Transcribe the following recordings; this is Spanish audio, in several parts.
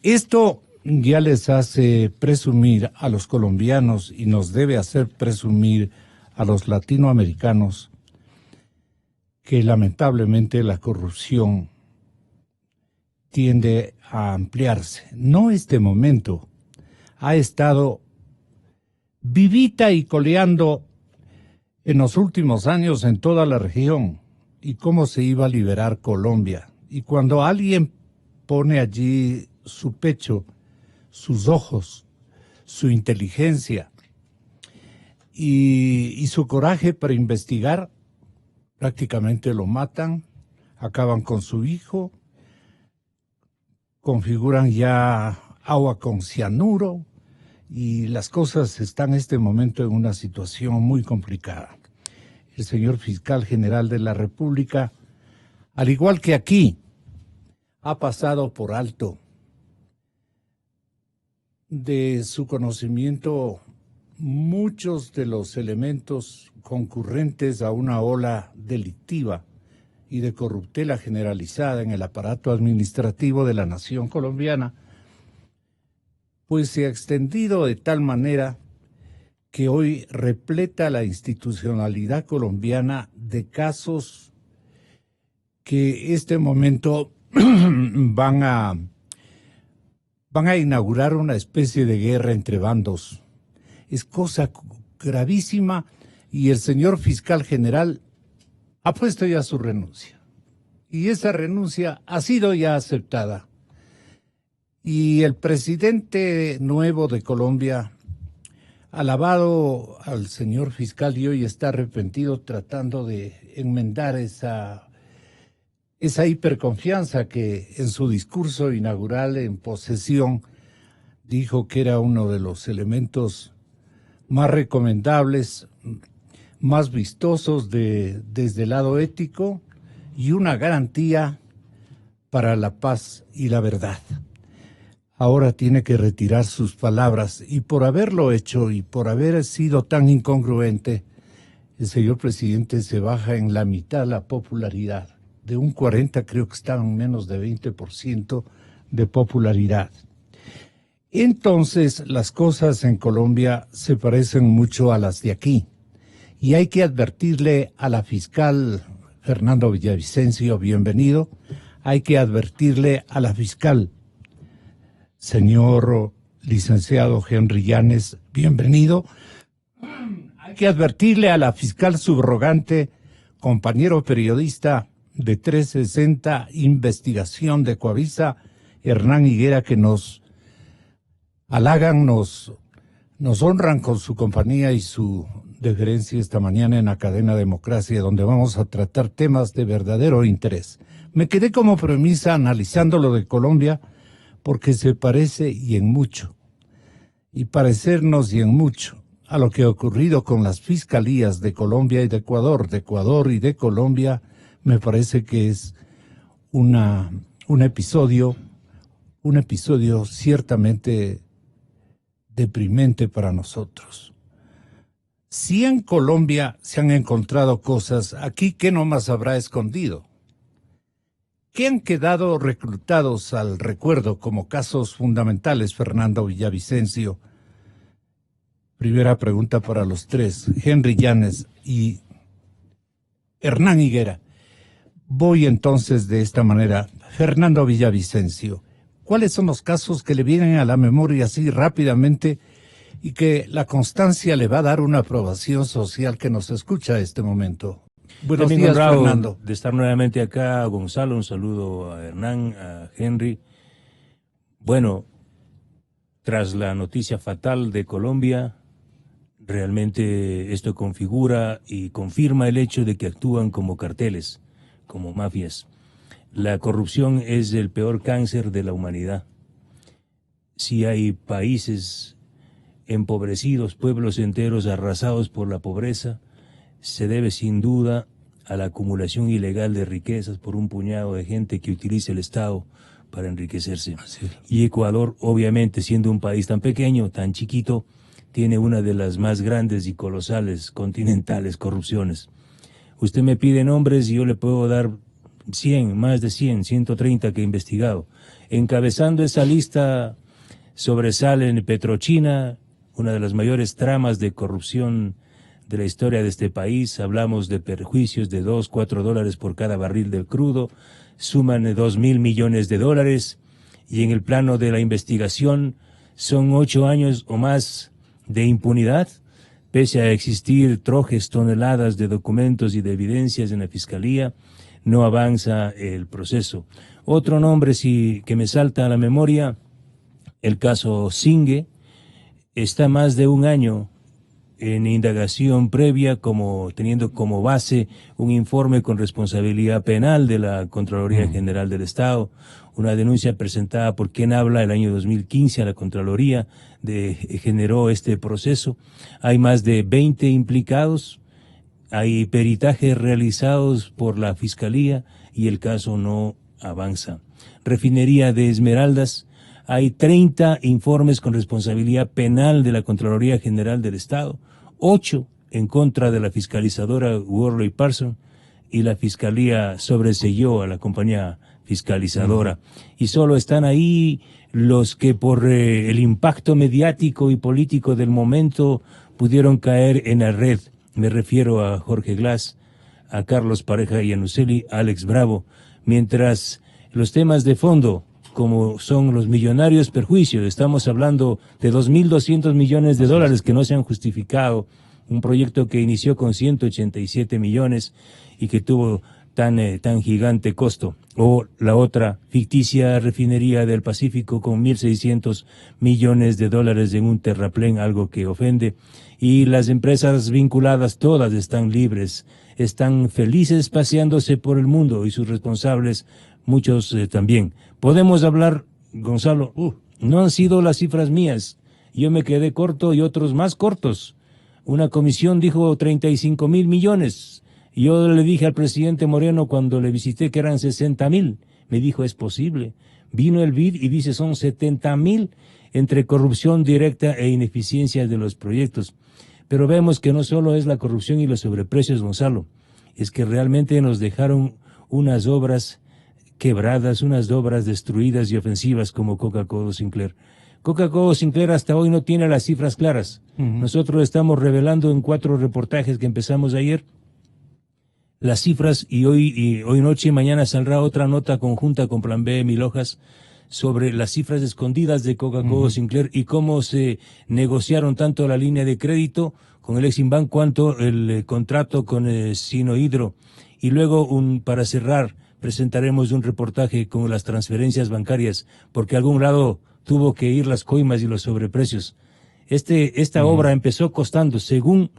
Esto ya les hace presumir a los colombianos y nos debe hacer presumir a los latinoamericanos que lamentablemente la corrupción tiende a ampliarse. No este momento, ha estado vivita y coleando en los últimos años en toda la región y cómo se iba a liberar Colombia. Y cuando alguien pone allí su pecho, sus ojos, su inteligencia y su coraje para investigar, prácticamente lo matan, acaban con su hijo, configuran ya agua con cianuro y las cosas están en este momento en una situación muy complicada. El señor fiscal general de la República, al igual que aquí, ha pasado por alto de su conocimiento muchos de los elementos concurrentes a una ola delictiva y de corruptela generalizada en el aparato administrativo de la nación colombiana, pues se ha extendido de tal manera que hoy repleta la institucionalidad colombiana de casos que este momento van a inaugurar una especie de guerra entre bandos. Es cosa gravísima y el señor fiscal general ha puesto ya su renuncia. Y esa renuncia ha sido ya aceptada. Y el presidente nuevo de Colombia ha alabado al señor fiscal y hoy está arrepentido tratando de enmendar esa hiperconfianza que en su discurso inaugural en posesión dijo que era uno de los elementos más recomendables, más vistosos desde el lado ético y una garantía para la paz y la verdad. Ahora tiene que retirar sus palabras y por haberlo hecho y por haber sido tan incongruente, el señor presidente se baja en la mitad la popularidad. De un 40 creo que está en menos de 20% de popularidad. Entonces las cosas en Colombia se parecen mucho a las de aquí y hay que advertirle a la fiscal Fernando Villavicencio, bienvenido, hay que advertirle a la fiscal señor licenciado Henry Llanes, bienvenido, hay que advertirle a la fiscal subrogante, compañero periodista de 360 Investigación de Coavisa, Hernán Higuera, que nos halagan, nos honran con su compañía y su deferencia esta mañana en la cadena Democracia, donde vamos a tratar temas de verdadero interés. Me quedé como premisa analizando lo de Colombia porque se parece y en mucho, y parecernos y en mucho, a lo que ha ocurrido con las fiscalías de Colombia y de Ecuador y de Colombia. Me parece que es un episodio ciertamente deprimente para nosotros. Si en Colombia se han encontrado cosas, aquí ¿qué nomás habrá escondido? ¿Qué han quedado reclutados al recuerdo como casos fundamentales, Fernando Villavicencio? Primera pregunta para los tres, Henry Llanes y Hernán Higuera. Voy entonces de esta manera. Fernando Villavicencio, ¿cuáles son los casos que le vienen a la memoria así rápidamente y que la constancia le va a dar una aprobación social que nos escucha a este momento? Buenos También días, honrado Fernando. de estar nuevamente acá, Gonzalo, un saludo a Hernán, a Henry. Bueno, tras la noticia fatal de Colombia, realmente esto configura y confirma el hecho de que actúan como carteles, como mafias. La corrupción es el peor cáncer de la humanidad. Si hay países empobrecidos, pueblos enteros arrasados por la pobreza, se debe sin duda a la acumulación ilegal de riquezas por un puñado de gente que utiliza el Estado para enriquecerse. Y Ecuador, obviamente, siendo un país tan pequeño, tan chiquito, tiene una de las más grandes y colosales continentales corrupciones. Usted me pide nombres y yo le puedo dar más de 130 que he investigado. Encabezando esa lista sobresalen Petrochina, una de las mayores tramas de corrupción de la historia de este país. Hablamos de perjuicios de $4 por cada barril del crudo, suman 2.000 millones de dólares, y en el plano de la investigación son 8 años o más de impunidad, pese a existir trojes, toneladas de documentos y de evidencias en la Fiscalía. No avanza el proceso. Otro nombre que me salta a la memoria, el caso Singue, está más de un año en indagación previa, teniendo como base un informe con responsabilidad penal de la Contraloría General del Estado, una denuncia presentada por quien habla el año 2015 a la Contraloría generó este proceso. Hay más de 20 implicados, hay peritajes realizados por la Fiscalía y el caso no avanza. Refinería de Esmeraldas, hay 30 informes con responsabilidad penal de la Contraloría General del Estado, 8 en contra de la fiscalizadora Worley Parsons, y la Fiscalía sobreseyó a la compañía fiscalizadora. Y solo están ahí los que por el impacto mediático y político del momento pudieron caer en la red. Me refiero a Jorge Glass, a Carlos Pareja Iannuzzelli, a Alex Bravo, mientras los temas de fondo, como son los millonarios perjuicios, estamos hablando de 2.200 millones de dólares que no se han justificado, un proyecto que inició con 187 millones y que tuvo tan gigante costo, o la otra ficticia refinería del Pacífico con 1.600 millones de dólares en un terraplén, algo que ofende, y las empresas vinculadas todas están libres, están felices paseándose por el mundo, y sus responsables muchos también. Podemos hablar, Gonzalo, no han sido las cifras mías, yo me quedé corto y otros más cortos. Una comisión dijo 35.000 millones. Yo le dije al presidente Moreno cuando le visité que eran 60.000. Me dijo, es posible. Vino el BID y dice son 70.000 entre corrupción directa e ineficiencia de los proyectos. Pero vemos que no solo es la corrupción y los sobreprecios, Gonzalo, es que realmente nos dejaron unas obras quebradas, unas obras destruidas y ofensivas como Coca-Cola Sinclair. Coca-Cola Sinclair hasta hoy no tiene las cifras claras. Nosotros estamos revelando en 4 reportajes que empezamos ayer las cifras, y hoy noche y mañana saldrá otra nota conjunta con Plan B, Mil Hojas, sobre las cifras escondidas de Coca-Cola Sinclair y cómo se negociaron tanto la línea de crédito con el Eximbank cuanto el contrato con Sinohydro. Y luego, para cerrar, presentaremos un reportaje con las transferencias bancarias, porque a algún lado tuvo que ir las coimas y los sobreprecios. Esta obra empezó costando, según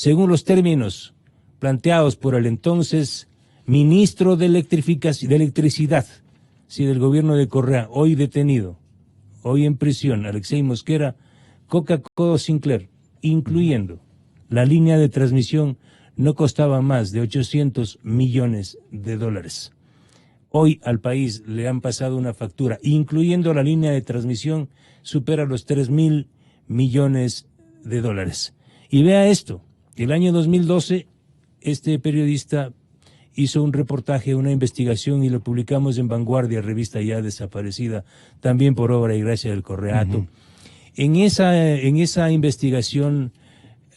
los términos planteados por el entonces ministro de Electricidad, del gobierno de Correa, hoy detenido, hoy en prisión, Alexei Mosquera, Coca-Cola Sinclair, incluyendo la línea de transmisión, no costaba más de 800 millones de dólares. Hoy al país le han pasado una factura, incluyendo la línea de transmisión, supera los 3.000 millones de dólares. Y vea esto, el año 2012, este periodista hizo un reportaje, una investigación, y lo publicamos en Vanguardia, revista ya desaparecida, también por obra y gracia del Correato. En esa investigación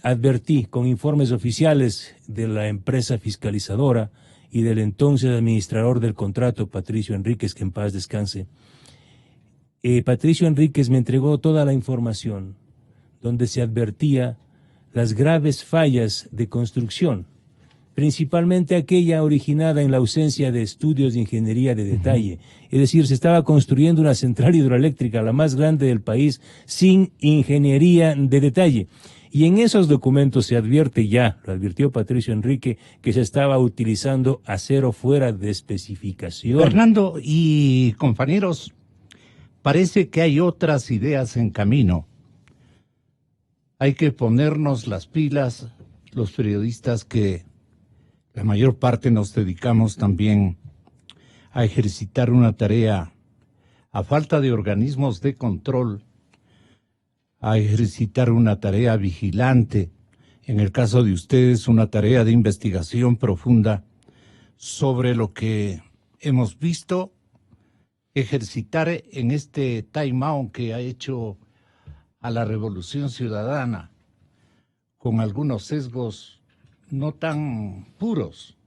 advertí con informes oficiales de la empresa fiscalizadora y del entonces administrador del contrato, Patricio Enríquez, que en paz descanse. Patricio Enríquez me entregó toda la información donde se advertía las graves fallas de construcción, principalmente aquella originada en la ausencia de estudios de ingeniería de detalle. Es decir, se estaba construyendo una central hidroeléctrica, la más grande del país, sin ingeniería de detalle. Y en esos documentos se advierte ya, lo advirtió Patricio Enrique, que se estaba utilizando acero fuera de especificación. Fernando y compañeros, parece que hay otras ideas en camino. Hay que ponernos las pilas, los periodistas que la mayor parte nos dedicamos también a ejercitar una tarea, a falta de organismos de control, a ejercitar una tarea vigilante, en el caso de ustedes una tarea de investigación profunda sobre lo que hemos visto ejercitar en este time out que ha hecho a la Revolución Ciudadana, con algunos sesgos no tan puros,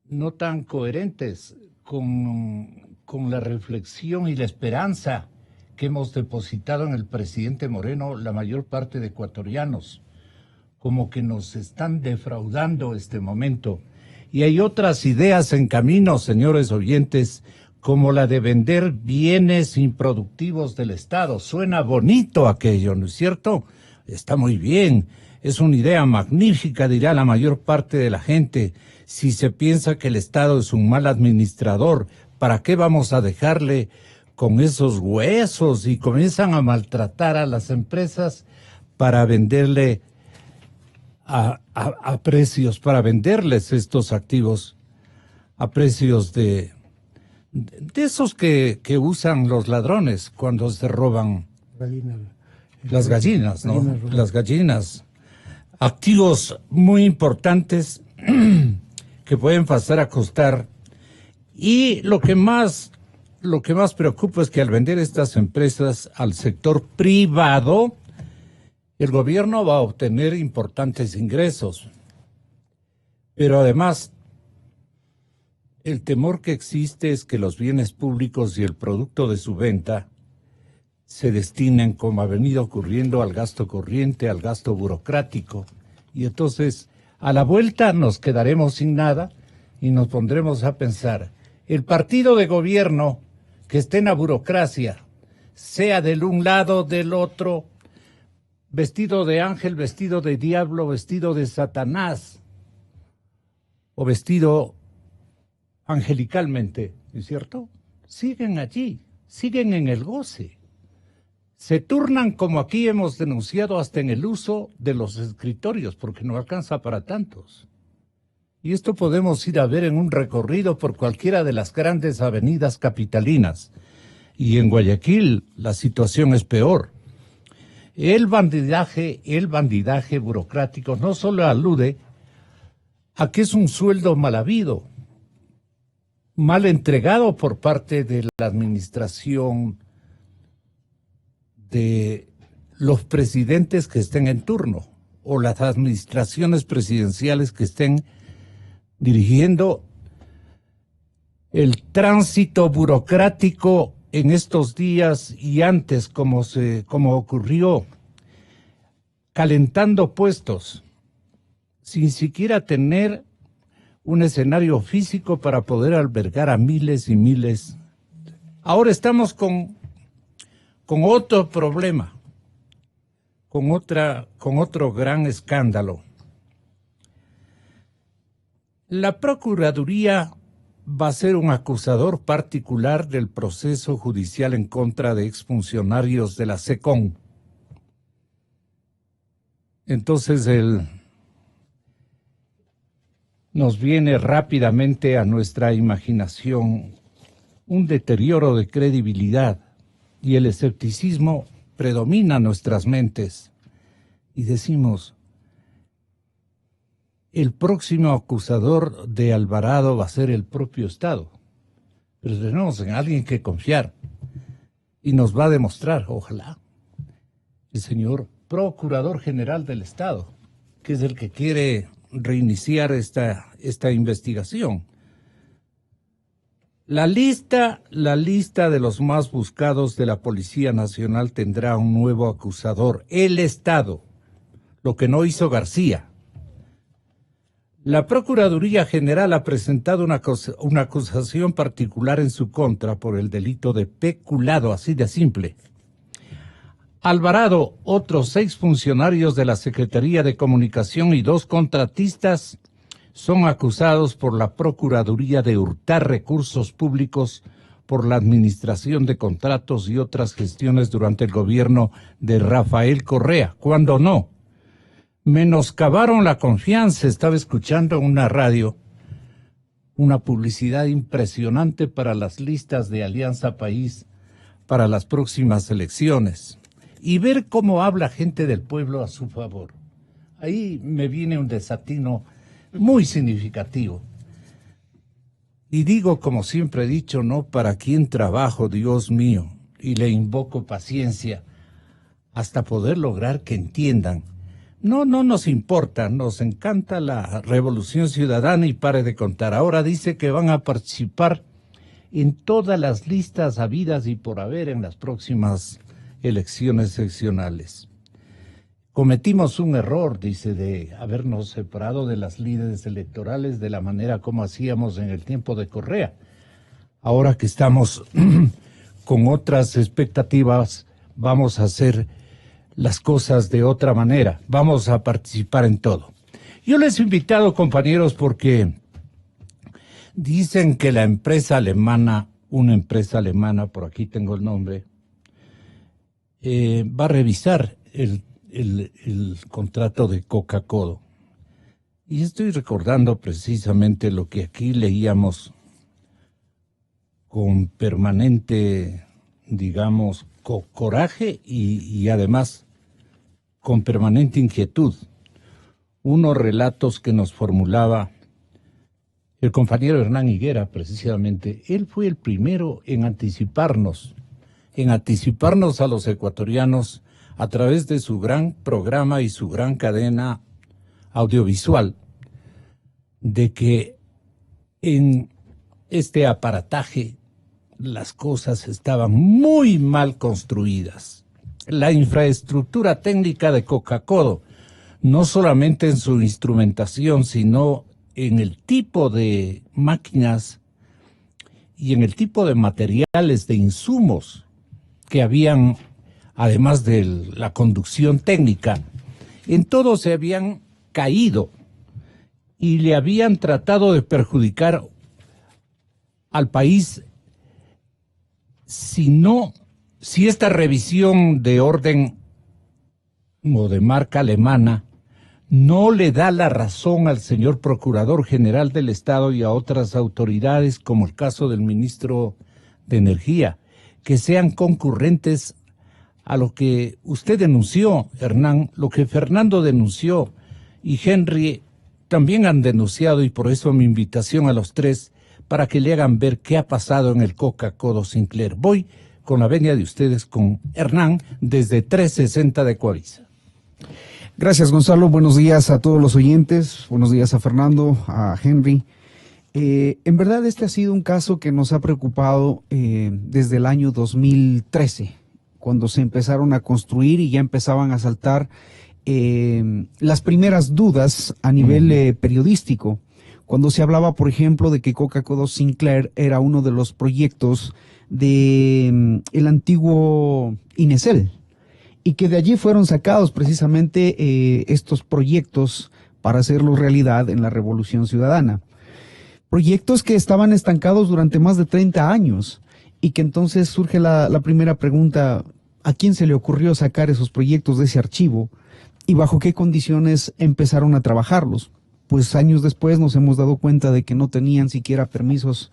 no tan coherentes con la reflexión y la esperanza que hemos depositado en el presidente Moreno, la mayor parte de ecuatorianos, como que nos están defraudando este momento. Y hay otras ideas en camino, señores oyentes, como la de vender bienes improductivos del Estado. Suena bonito aquello, ¿no es cierto? Está muy bien, es una idea magnífica, dirá la mayor parte de la gente. Si se piensa que el Estado es un mal administrador, ¿para qué vamos a dejarle con esos huesos? Y comienzan a maltratar a las empresas para venderle a precios, para venderles estos activos a precios de esos que usan los ladrones cuando se roban las gallinas, ¿no? Las gallinas. Activos muy importantes que pueden pasar a costar. Y lo que más preocupa es que al vender estas empresas al sector privado, el gobierno va a obtener importantes ingresos. Pero además, el temor que existe es que los bienes públicos y el producto de su venta se destinen, como ha venido ocurriendo, al gasto corriente, al gasto burocrático. Y entonces, a la vuelta nos quedaremos sin nada y nos pondremos a pensar, el partido de gobierno que esté en la burocracia, sea del un lado, del otro, vestido de ángel, vestido de diablo, vestido de Satanás, o vestido angelicalmente, ¿es cierto? Siguen allí, siguen en el goce. Se turnan, como aquí hemos denunciado, hasta en el uso de los escritorios, porque no alcanza para tantos. Y esto podemos ir a ver en un recorrido por cualquiera de las grandes avenidas capitalinas. Y en Guayaquil la situación es peor. El bandidaje burocrático no solo alude a que es un sueldo mal habido, mal entregado por parte de la administración de los presidentes que estén en turno o las administraciones presidenciales que estén dirigiendo el tránsito burocrático en estos días y antes, como ocurrió, calentando puestos sin siquiera tener un escenario físico para poder albergar a miles y miles. Ahora estamos con otro problema, con otro gran escándalo. La Procuraduría va a ser un acusador particular del proceso judicial en contra de exfuncionarios de la SECON. Entonces nos viene rápidamente a nuestra imaginación un deterioro de credibilidad y el escepticismo predomina nuestras mentes y decimos, el próximo acusador de Alvarado va a ser el propio Estado. Pero tenemos en alguien que confiar y nos va a demostrar, ojalá, el señor Procurador General del Estado, que es el que quiere reiniciar esta investigación. La lista de los más buscados de la Policía Nacional tendrá un nuevo acusador, el Estado, lo que no hizo García. La Procuraduría General ha presentado una acusación particular en su contra por el delito de peculado, así de simple. Alvarado, otros 6 funcionarios de la Secretaría de Comunicación y 2 contratistas son acusados por la Procuraduría de hurtar recursos públicos por la administración de contratos y otras gestiones durante el gobierno de Rafael Correa. ¿Cuándo no? Menoscabaron la confianza. Estaba escuchando en una radio una publicidad impresionante para las listas de Alianza País para las próximas elecciones y ver cómo habla gente del pueblo a su favor. Ahí me viene un desatino muy significativo. Y digo, como siempre he dicho, ¿no? ¿Para quién trabajo, Dios mío? Y le invoco paciencia hasta poder lograr que entiendan. No nos importa, nos encanta la revolución ciudadana y pare de contar. Ahora dice que van a participar en todas las listas habidas y por haber en las próximas elecciones seccionales. Cometimos un error, dice, de habernos separado de las líderes electorales de la manera como hacíamos en el tiempo de Correa. Ahora que estamos con otras expectativas, vamos a hacer las cosas de otra manera. Vamos a participar en todo. Yo les he invitado, compañeros, porque dicen que la empresa alemana, una empresa alemana, por aquí tengo el nombre, va a revisar el contrato de Coca-Cola. Y estoy recordando precisamente lo que aquí leíamos con permanente, digamos, coraje y además con permanente inquietud. Unos relatos que nos formulaba el compañero Hernán Higuera, precisamente. Él fue el primero en anticiparnos a los ecuatorianos a través de su gran programa y su gran cadena audiovisual, de que en este aparataje las cosas estaban muy mal construidas. La infraestructura técnica de Coca-Cola, no solamente en su instrumentación, sino en el tipo de máquinas y en el tipo de materiales, de insumos que habían, además de la conducción técnica, en todo se habían caído y le habían tratado de perjudicar al país si esta revisión de orden o de marca alemana no le da la razón al señor Procurador General del Estado y a otras autoridades, como el caso del ministro de Energía, que sean concurrentes a lo que usted denunció, Hernán, lo que Fernando denunció y Henry también han denunciado, y por eso mi invitación a los tres, para que le hagan ver qué ha pasado en el Coca-Cola Sinclair. Voy con la venia de ustedes con Hernán desde 360 de Coavisa. Gracias, Gonzalo. Buenos días a todos los oyentes. Buenos días a Fernando, a Henry. En verdad este ha sido un caso que nos ha preocupado desde el año 2013, cuando se empezaron a construir y ya empezaban a saltar las primeras dudas a nivel periodístico, cuando se hablaba, por ejemplo, de que Coca-Cola Sinclair era uno de los proyectos de el antiguo Inesel, y que de allí fueron sacados precisamente estos proyectos para hacerlos realidad en la Revolución Ciudadana. Proyectos que estaban estancados durante más de 30 años y que entonces surge la primera pregunta: ¿a quién se le ocurrió sacar esos proyectos de ese archivo y bajo qué condiciones empezaron a trabajarlos? Pues años después nos hemos dado cuenta de que no tenían siquiera permisos.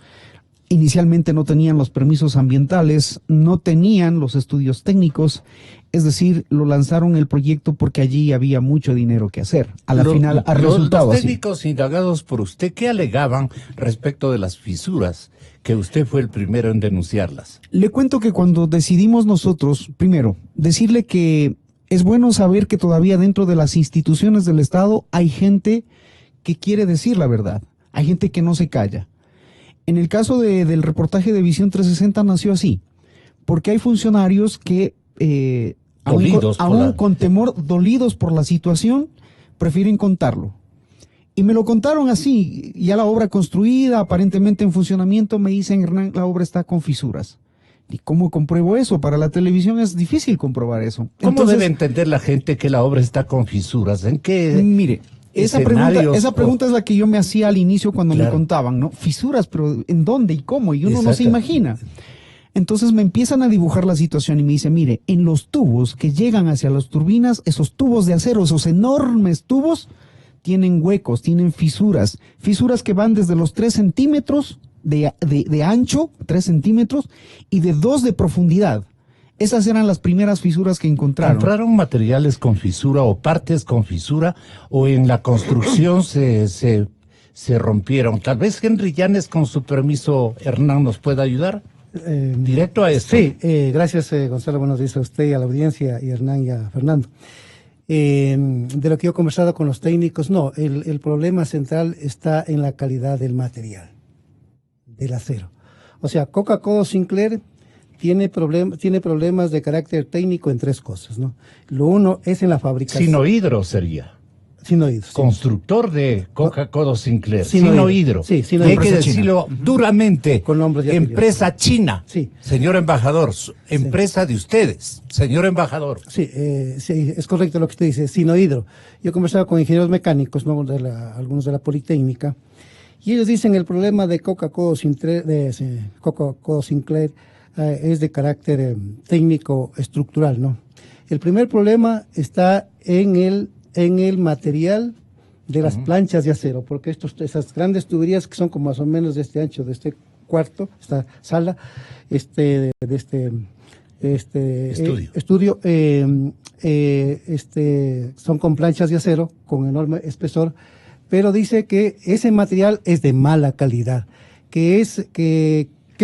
Inicialmente no tenían los permisos ambientales, no tenían los estudios técnicos, es decir, lo lanzaron el proyecto porque allí había mucho dinero que hacer. A la final ha resultado los así. técnicos indagados por usted, ¿qué alegaban respecto de las fisuras, que usted fue el primero en denunciarlas? Le cuento que cuando decidimos nosotros, primero, decirle que es bueno saber que todavía dentro de las instituciones del Estado hay gente que quiere decir la verdad, hay gente que no se calla. En el caso del reportaje de Visión 360 nació así, porque hay funcionarios que, aún con temor, dolidos por la situación, prefieren contarlo. Y me lo contaron así, ya la obra construida, aparentemente en funcionamiento, me dicen: Hernán, la obra está con fisuras. ¿Y cómo compruebo eso? Para la televisión es difícil comprobar eso. ¿Cómo Entonces, debe entender la gente que la obra está con fisuras? ¿En qué? Mire, esa pregunta es la que yo me hacía al inicio cuando me contaban, ¿no? Fisuras, pero ¿en dónde y cómo? Y uno no se imagina. Entonces me empiezan a dibujar la situación y me dicen: mire, en los tubos que llegan hacia las turbinas, esos tubos de acero, esos enormes tubos, tienen huecos, tienen fisuras que van desde los 3 centímetros de ancho, 3 centímetros, y de 2 de profundidad. Esas eran las primeras fisuras que encontraron. ¿Compraron materiales con fisura o partes con fisura, o en la construcción se se rompieron. Tal vez Henry Llanes, con su permiso, Hernán, nos pueda ayudar. Directo a esto. Sí, gracias Gonzalo, buenos días a usted y a la audiencia, y a Hernán y a Fernando. De lo que yo he conversado con los técnicos, no, el problema central está en la calidad del material, del acero. O sea, Coca-Cola Sinclair tiene problemas de carácter técnico en tres cosas, ¿no? Lo uno es en la fabricación. Sinohydro sería. Sinohydro. Constructor de Coca-Cola Sinclair. Sinohydro. Sí, Sinohydro. Hay que decirlo duramente. Con nombres y empresa apellidos. china. Sí. Señor embajador, empresa de ustedes, señor embajador. Sí, sí, es correcto lo que usted dice, Sinohydro. Yo he conversado con ingenieros mecánicos, ¿no? Algunos de la Politécnica, y ellos dicen el problema de Coca-Cola Sinclair, es de carácter técnico estructural, ¿no? El primer problema está en el material de las planchas de acero, porque esas grandes tuberías que son como más o menos de este ancho, de este cuarto, esta sala, estudio, son con planchas de acero con enorme espesor, pero dice que ese material es de mala calidad, que es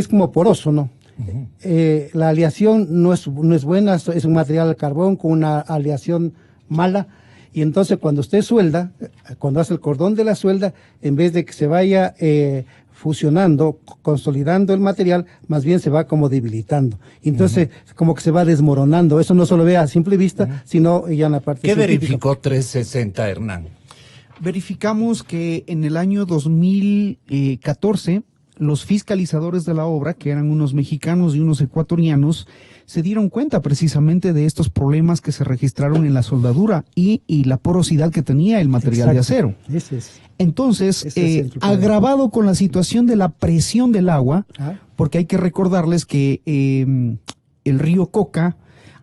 como poroso, ¿no? La aleación no es buena, es un material de carbón con una aleación mala, y entonces cuando usted suelda, cuando hace el cordón de la suelda, en vez de que se vaya fusionando, consolidando el material, más bien se va como debilitando. Entonces, como que se va desmoronando. Eso no se lo ve a simple vista, sino ya en la parte ¿Qué científica. verificó 360, Hernán? Verificamos que en el año 2014 los fiscalizadores de la obra, que eran unos mexicanos y unos ecuatorianos, se dieron cuenta precisamente de estos problemas que se registraron en la soldadura y la porosidad que tenía el material de acero. Entonces, agravado con la situación de la presión del agua, porque hay que recordarles que el río Coca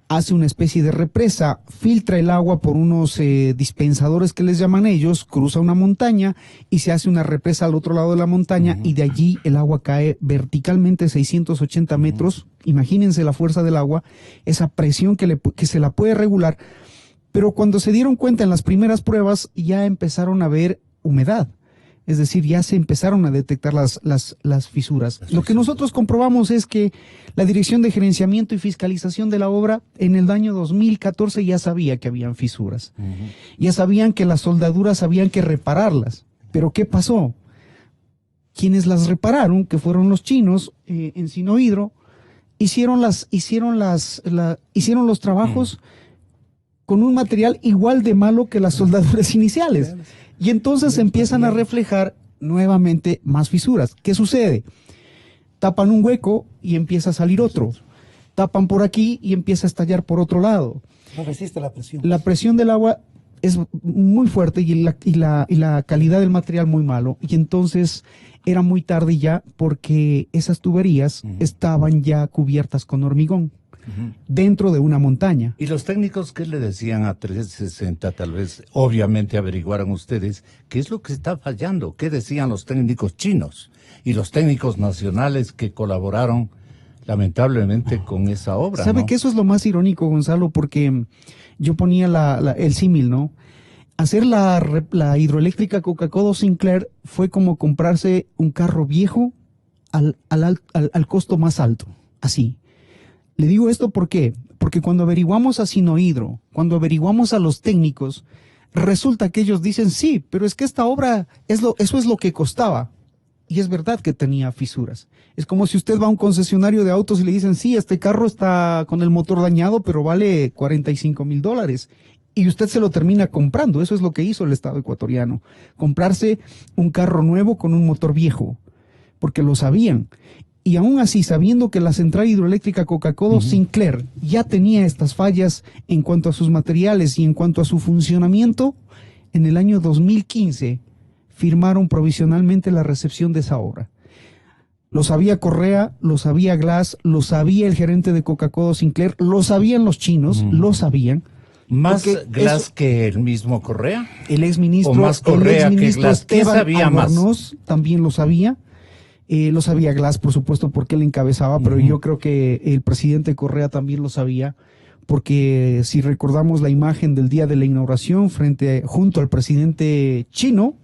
hace una especie de represa, filtra el agua por unos dispensadores que les llaman ellos, cruza una montaña y se hace una represa al otro lado de la montaña, y de allí el agua cae verticalmente 680 metros. Imagínense la fuerza del agua, esa presión que se la puede regular, pero cuando se dieron cuenta en las primeras pruebas ya empezaron a ver humedad. Es decir, ya se empezaron a detectar las fisuras. Lo que nosotros comprobamos es que la Dirección de Gerenciamiento y Fiscalización de la obra en el año 2014 ya sabía que habían fisuras. Ya sabían que las soldaduras habían que repararlas. Pero ¿qué pasó? Quienes las repararon, que fueron los chinos en Sinohydro, hicieron los trabajos con un material igual de malo que las soldaduras iniciales. Y entonces empiezan a reflejar nuevamente más fisuras. ¿Qué sucede? Tapan un hueco y empieza a salir otro. Tapan por aquí y empieza a estallar por otro lado. No resiste la presión. La presión del agua es muy fuerte y la calidad del material muy malo. Y entonces era muy tarde ya, porque esas tuberías estaban ya cubiertas con hormigón dentro de una montaña. ¿Y los técnicos qué le decían a 360? Tal vez, obviamente, averiguaron ustedes qué es lo que está fallando. ¿Qué decían los técnicos chinos y los técnicos nacionales que colaboraron lamentablemente con esa obra? ¿Sabe ¿no? que eso es lo más irónico, Gonzalo? Porque yo ponía el símil, ¿no? Hacer la hidroeléctrica Coca-Cola Sinclair fue como comprarse un carro viejo al costo más alto, así. Le digo esto ¿por qué? Porque cuando averiguamos a Sinohydro, cuando averiguamos a los técnicos, resulta que ellos dicen, sí, pero es que esta obra, eso es lo que costaba. Y es verdad que tenía fisuras. Es como si usted va a un concesionario de autos y le dicen, sí, este carro está con el motor dañado, pero vale $45,000. Y usted se lo termina comprando. Eso es lo que hizo el Estado ecuatoriano. Comprarse un carro nuevo con un motor viejo, porque lo sabían. Y aún así, sabiendo que la central hidroeléctrica Coca-Cola Sinclair ya tenía estas fallas en cuanto a sus materiales y en cuanto a su funcionamiento, en el año 2015 firmaron provisionalmente la recepción de esa obra. Lo sabía Correa, lo sabía Glass, lo sabía el gerente de Coca-Cola Sinclair, lo sabían los chinos, lo sabían. ¿Más Glass que el mismo Correa? El exministro, ¿O más Correa que Glass? ¿Quién sabía más? También lo sabía. Lo sabía Glass, por supuesto, porque él encabezaba, pero yo creo que el presidente Correa también lo sabía, porque si recordamos la imagen del día de la inauguración junto al presidente chino,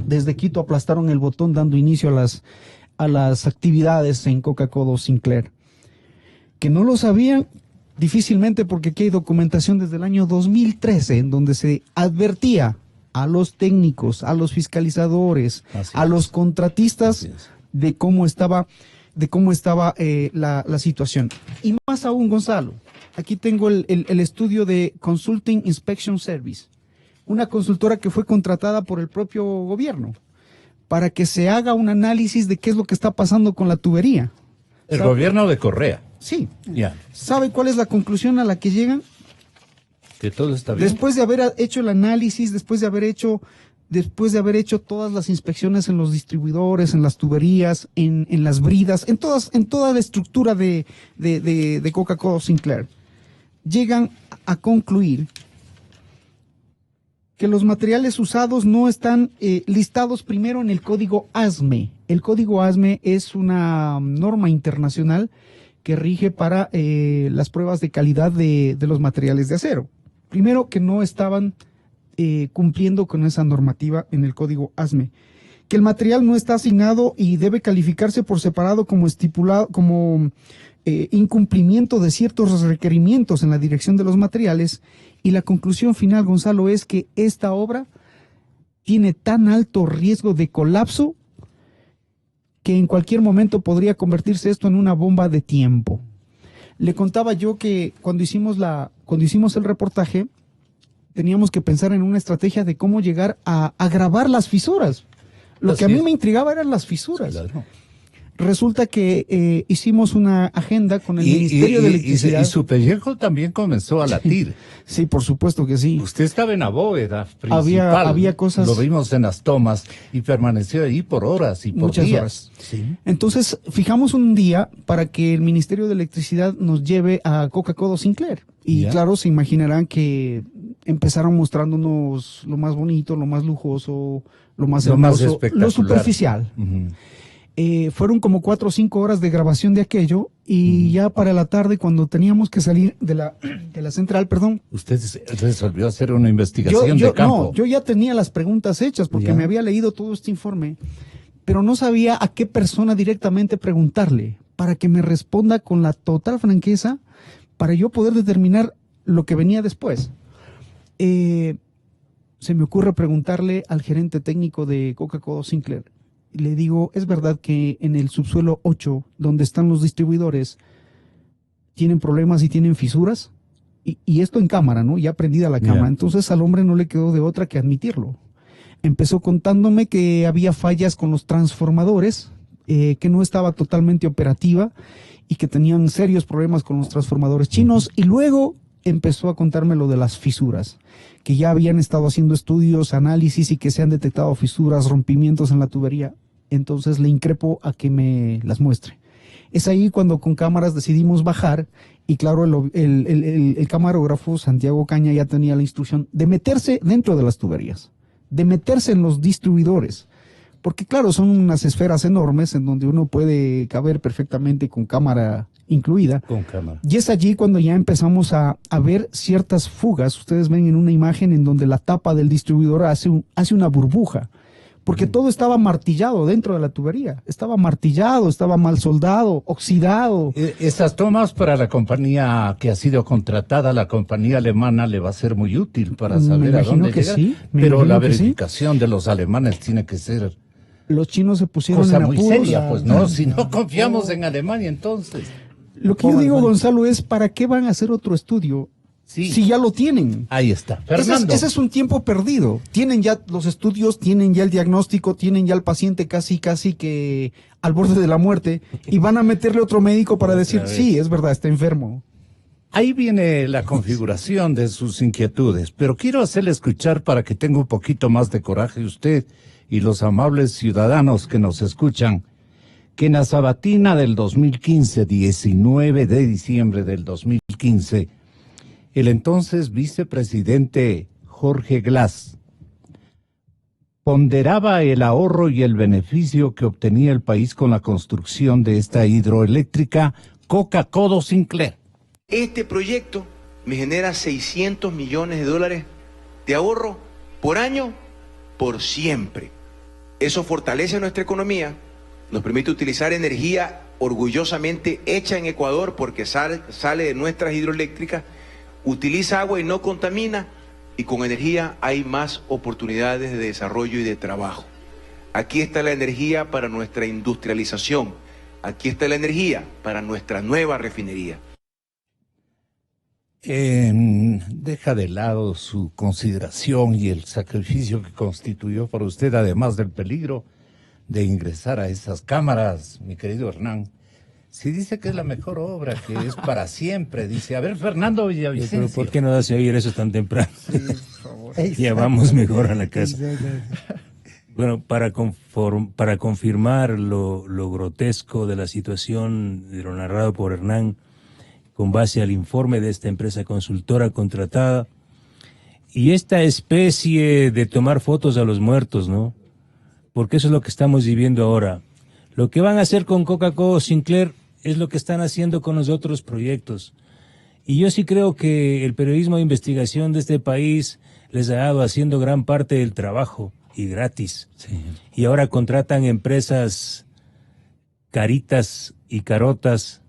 desde Quito aplastaron el botón dando inicio a las actividades en Coca-Cola Sinclair. Que no lo sabían difícilmente, porque aquí hay documentación desde el año 2013 en donde se advertía a los técnicos, a los fiscalizadores, a los contratistas de cómo estaba la situación. Y más aún, Gonzalo, aquí tengo el estudio de Consulting Inspection Service, una consultora que fue contratada por el propio gobierno para que se haga un análisis de qué es lo que está pasando con la tubería. El gobierno de Correa. Sí. Ya. ¿Sabe cuál es la conclusión a la que llegan? Que todo está bien. Después de haber hecho el análisis, después de haber hecho todas las inspecciones en los distribuidores, en las tuberías, en las bridas, en toda la estructura de Coca-Cola Sinclair, llegan a concluir que los materiales usados no están listados primero en el código ASME. El código ASME es una norma internacional que rige para las pruebas de calidad de los materiales de acero. Primero, que no estaban cumpliendo con esa normativa en el código ASME. Que el material no está asignado y debe calificarse por separado como estipulado, como incumplimiento de ciertos requerimientos en la dirección de los materiales. Y la conclusión final, Gonzalo, es que esta obra tiene tan alto riesgo de colapso que en cualquier momento podría convertirse esto en una bomba de tiempo. Le contaba yo que cuando hicimos el reportaje, teníamos que pensar en una estrategia de cómo llegar a grabar las fisuras. Lo que a mí me intrigaba eran las fisuras. Claro. Resulta que hicimos una agenda con el Ministerio de Electricidad. Y su pellejo también comenzó a latir. Sí, por supuesto que sí. Usted estaba en la bóveda principal. Había cosas. Lo vimos en las tomas y permaneció ahí por horas y por muchas días. Horas. Sí. Entonces, fijamos un día para que el Ministerio de Electricidad nos lleve a Coca-Cola Sinclair. Y claro, se imaginarán que empezaron mostrándonos lo más bonito, lo más lujoso, lo más hermoso, lo superficial. Fueron como 4 o 5 horas de grabación de aquello y ya para la tarde, cuando teníamos que salir de la central, perdón. ¿Usted resolvió hacer una investigación de campo? No, yo ya tenía las preguntas hechas porque me había leído todo este informe, pero no sabía a qué persona directamente preguntarle para que me responda con la total franqueza para yo poder determinar lo que venía después. Se me ocurre preguntarle al gerente técnico de Coca-Cola Sinclair. Le digo, ¿es verdad que en el subsuelo 8, donde están los distribuidores, tienen problemas y tienen fisuras? Y esto en cámara, ¿no? Ya prendida la cámara. Entonces al hombre no le quedó de otra que admitirlo. Empezó contándome que había fallas con los transformadores, que no estaba totalmente operativa y que tenían serios problemas con los transformadores chinos. Y luego empezó a contarme lo de las fisuras, que ya habían estado haciendo estudios, análisis y que se han detectado fisuras, rompimientos en la tubería. Entonces le increpo a que me las muestre. Es ahí cuando con cámaras decidimos bajar y claro, el camarógrafo Santiago Caña ya tenía la instrucción de meterse dentro de las tuberías, de meterse en los distribuidores. Porque claro, son unas esferas enormes en donde uno puede caber perfectamente con cámara incluida. Con cámara. Y es allí cuando ya empezamos a ver ciertas fugas. Ustedes ven en una imagen en donde la tapa del distribuidor hace una burbuja. Porque todo estaba martillado dentro de la tubería. Estaba martillado, estaba mal soldado, oxidado. Estas tomas para la compañía que ha sido contratada, la compañía alemana, le va a ser muy útil para saber a dónde llegar. Sí, pero la verificación de los alemanes tiene que ser... Los chinos se pusieron cosa en muy apuros. seria, pues no, si no confiamos en Alemania, entonces. Lo que yo digo, Gonzalo, es ¿para qué van a hacer otro estudio? Sí. Si ya lo tienen. Ahí está. Fernando. Ese es un tiempo perdido. Tienen ya los estudios, tienen ya el diagnóstico, tienen ya el paciente casi que al borde de la muerte y van a meterle otro médico para decir, sí, es verdad, está enfermo. Ahí viene la configuración de sus inquietudes, pero quiero hacerle escuchar para que tenga un poquito más de coraje usted y los amables ciudadanos que nos escuchan, que en la sabatina del 2015, 19 de diciembre del 2015, el entonces vicepresidente Jorge Glass ponderaba el ahorro y el beneficio que obtenía el país con la construcción de esta hidroeléctrica Coca-Cola Sinclair. Este proyecto me genera $600 millones de ahorro por año, por siempre. Eso fortalece nuestra economía, nos permite utilizar energía orgullosamente hecha en Ecuador porque sale de nuestras hidroeléctricas, utiliza agua y no contamina, y con energía hay más oportunidades de desarrollo y de trabajo. Aquí está la energía para nuestra industrialización, aquí está la energía para nuestra nueva refinería. Deja de lado su consideración y el sacrificio que constituyó para usted, además del peligro de ingresar a esas cámaras, mi querido Hernán. Si dice que es la mejor obra, que es para siempre, dice, a ver, Fernando Villavicencio. Pero ¿por qué no hace oír eso tan temprano? Sí, por favor. Ya vamos mejor a la casa. Bueno, para confirmar lo grotesco de la situación, de lo narrado por Hernán, con base al informe de esta empresa consultora contratada, y esta especie de tomar fotos a los muertos, ¿no? Porque eso es lo que estamos viviendo ahora. Lo que van a hacer con Coca-Cola Sinclair es lo que están haciendo con los otros proyectos. Y yo sí creo que el periodismo de investigación de este país les ha dado haciendo gran parte del trabajo, y gratis. Sí. Y ahora contratan empresas caritas y carotas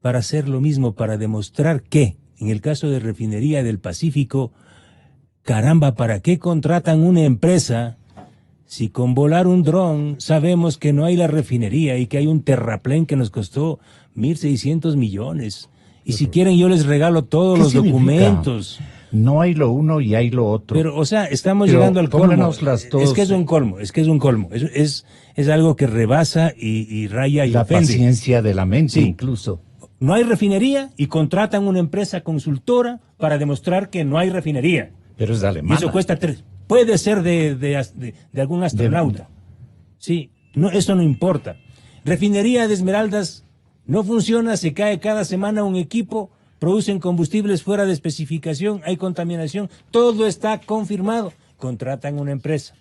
para hacer lo mismo, para demostrar que, en el caso de Refinería del Pacífico, caramba, ¿para qué contratan una empresa si con volar un dron sabemos que no hay la refinería y que hay un terraplén que nos costó 1.600 millones? Y si quieren yo les regalo todos los documentos. No hay lo uno y hay lo otro. Pero, o sea, estamos llegando al colmo. Es que es un colmo, es un colmo. Es algo que rebasa y raya y la ofende. La paciencia de la mente, sí. Incluso. No hay refinería y contratan una empresa consultora para demostrar que no hay refinería. Pero es de Alemania. Y eso cuesta 3. Puede ser de algún astronauta. Sí, no, eso no importa. Refinería de Esmeraldas no funciona, se cae cada semana un equipo, producen combustibles fuera de especificación, hay contaminación, todo está confirmado. Contratan una empresa.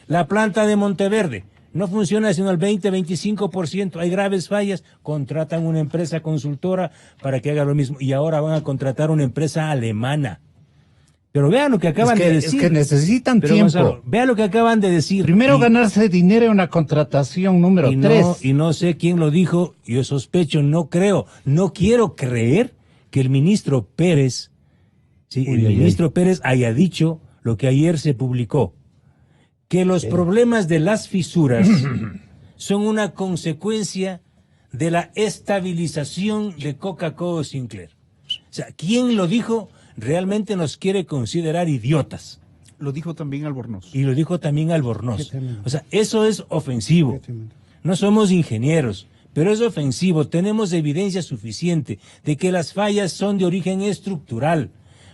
La planta de Monteverde no funciona sino al 20-25%, hay graves fallas, contratan una empresa consultora para que haga lo mismo. Y ahora van a contratar una empresa alemana. Pero vean lo que acaban de decir. Es que necesitan tiempo. Gonzalo, vean lo que acaban de decir. Primero ganarse dinero en una contratación número 3. Y no sé quién lo dijo, yo sospecho, no quiero creer que el ministro Pérez, ministro Pérez haya dicho lo que ayer se publicó, que los problemas de las fisuras son una consecuencia de la estabilización de Coca-Cola Sinclair. O sea, ¿quién lo dijo? Realmente nos quiere considerar idiotas. Lo dijo también Albornoz. Y lo dijo también Albornoz. O sea, eso es ofensivo. No somos ingenieros, pero es ofensivo. Tenemos evidencia suficiente de que las fallas son de origen estructural.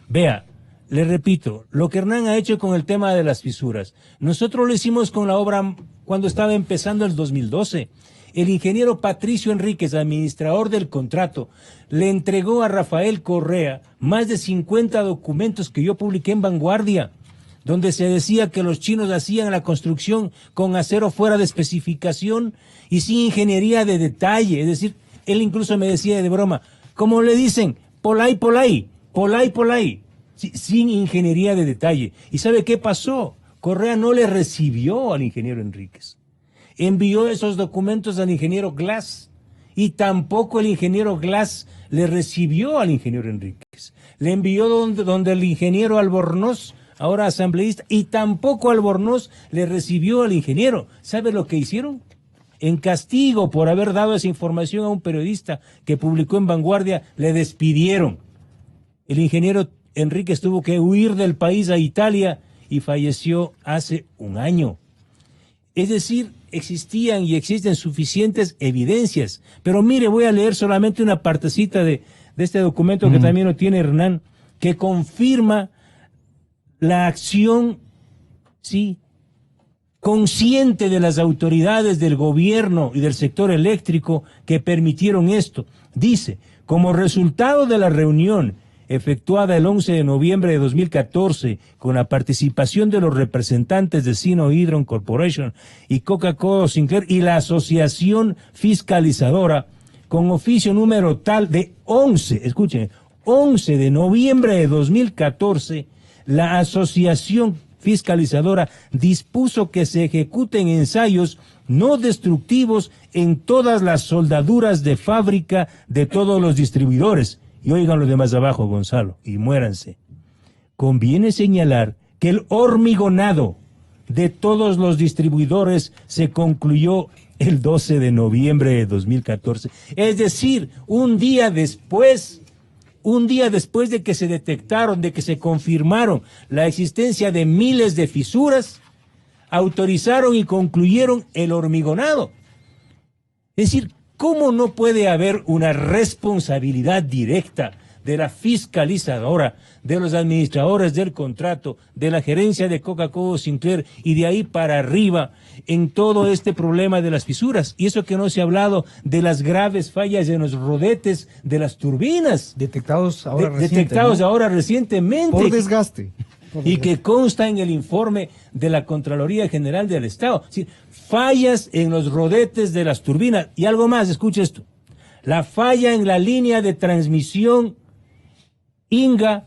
Vea, le repito, lo que Hernán ha hecho con el tema de las fisuras, nosotros lo hicimos con la obra cuando estaba empezando el 2012. El ingeniero Patricio Enríquez, administrador del contrato, le entregó a Rafael Correa más de 50 documentos que yo publiqué en Vanguardia, donde se decía que los chinos hacían la construcción con acero fuera de especificación y sin ingeniería de detalle. Es decir, él incluso me decía de broma, ¿cómo le dicen? Polay, sin ingeniería de detalle. ¿Y sabe qué pasó? Correa no le recibió al ingeniero Enríquez. Envió esos documentos al ingeniero Glass y tampoco el ingeniero Glass le recibió al ingeniero Enríquez. Le envió donde el ingeniero Albornoz, ahora asambleísta, y tampoco Albornoz le recibió al ingeniero. ¿Sabe lo que hicieron? En castigo por haber dado esa información a un periodista que publicó en Vanguardia, le despidieron. El ingeniero Enríquez tuvo que huir del país a Italia y falleció hace un año. Es decir, existían y existen suficientes evidencias. Pero mire, voy a leer solamente una partecita de este documento que también lo tiene Hernán, que confirma la acción, sí, consciente de las autoridades del gobierno y del sector eléctrico que permitieron esto. Dice, como resultado de la reunión efectuada el 11 de noviembre de 2014 con la participación de los representantes de Sino-Hydron Corporation y Coca-Cola Sinclair y la asociación fiscalizadora con oficio número tal de 11 de noviembre de 2014, la asociación Fiscalizadora dispuso que se ejecuten ensayos no destructivos en todas las soldaduras de fábrica de todos los distribuidores. Y oigan los de más abajo, Gonzalo, y muéranse. Conviene señalar que el hormigonado de todos los distribuidores se concluyó el 12 de noviembre de 2014. Es decir, un día después de que se detectaron, de que se confirmaron la existencia de miles de fisuras, autorizaron y concluyeron el hormigonado. Es decir, ¿cómo no puede haber una responsabilidad directa de la fiscalizadora, de los administradores del contrato, de la gerencia de Coca-Cola Sinclair y de ahí para arriba en todo este problema de las fisuras? Y eso que no se ha hablado de las graves fallas en los rodetes de las turbinas. Detectados ahora recientemente. Por desgaste. Y que consta en el informe de la Contraloría General del Estado. Es decir, fallas en los rodetes de las turbinas. Y algo más, escuche esto. La falla en la línea de transmisión Inga,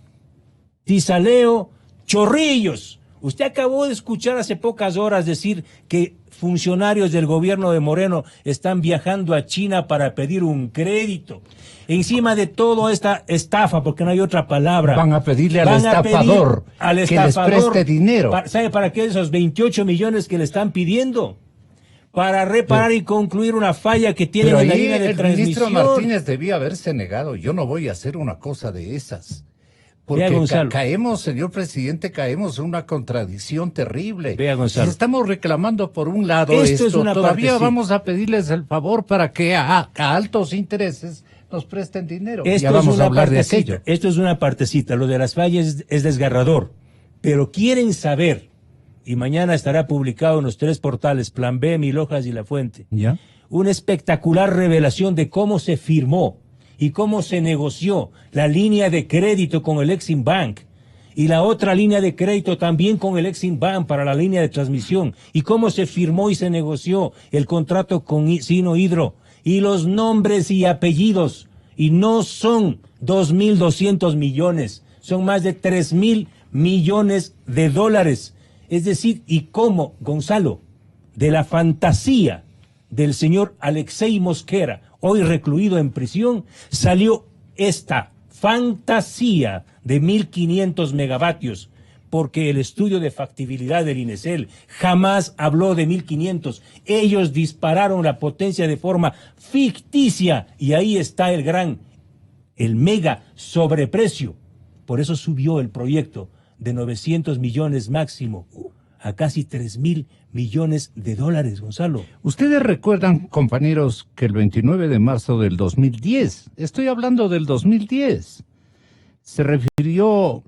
Tizaleo, Chorrillos. Usted acabó de escuchar hace pocas horas decir que funcionarios del gobierno de Moreno están viajando a China para pedir un crédito. Encima de toda esta estafa, porque no hay otra palabra. Van a pedirle al estafador que les preste dinero. ¿Sabe para qué esos 28 millones que le están pidiendo? Para reparar y concluir una falla que tienen en la línea de transmisión. El ministro Martínez debía haberse negado. Yo no voy a hacer una cosa de esas. Porque caemos, señor presidente, caemos en una contradicción terrible. Vea, Gonzalo. Si estamos reclamando por un lado esto, todavía vamos a pedirles el favor para que a altos intereses nos presten dinero. Ya vamos a hablar de aquello. Esto es una partecita. Lo de las fallas es desgarrador. Pero quieren saber, y mañana estará publicado en los 3 portales, Plan B, Mil Hojas y La Fuente, ¿ya? Una espectacular revelación de cómo se firmó y cómo se negoció la línea de crédito con el Exim Bank y la otra línea de crédito también con el Exim Bank para la línea de transmisión, y cómo se firmó y se negoció el contrato con Sino Hidro y los nombres y apellidos, y no son 2.200 millones, son más de 3.000 millones de dólares. Es decir, y cómo, Gonzalo, de la fantasía del señor Alexei Mosquera, hoy recluido en prisión, salió esta fantasía de 1.500 megavatios, porque el estudio de factibilidad del INESEL jamás habló de 1.500. Ellos dispararon la potencia de forma ficticia, y ahí está el mega sobreprecio. Por eso subió el proyecto de 900 millones máximo a casi 3.000 millones de dólares, Gonzalo. Ustedes recuerdan, compañeros, que el 29 de marzo del 2010, estoy hablando del 2010, se refirió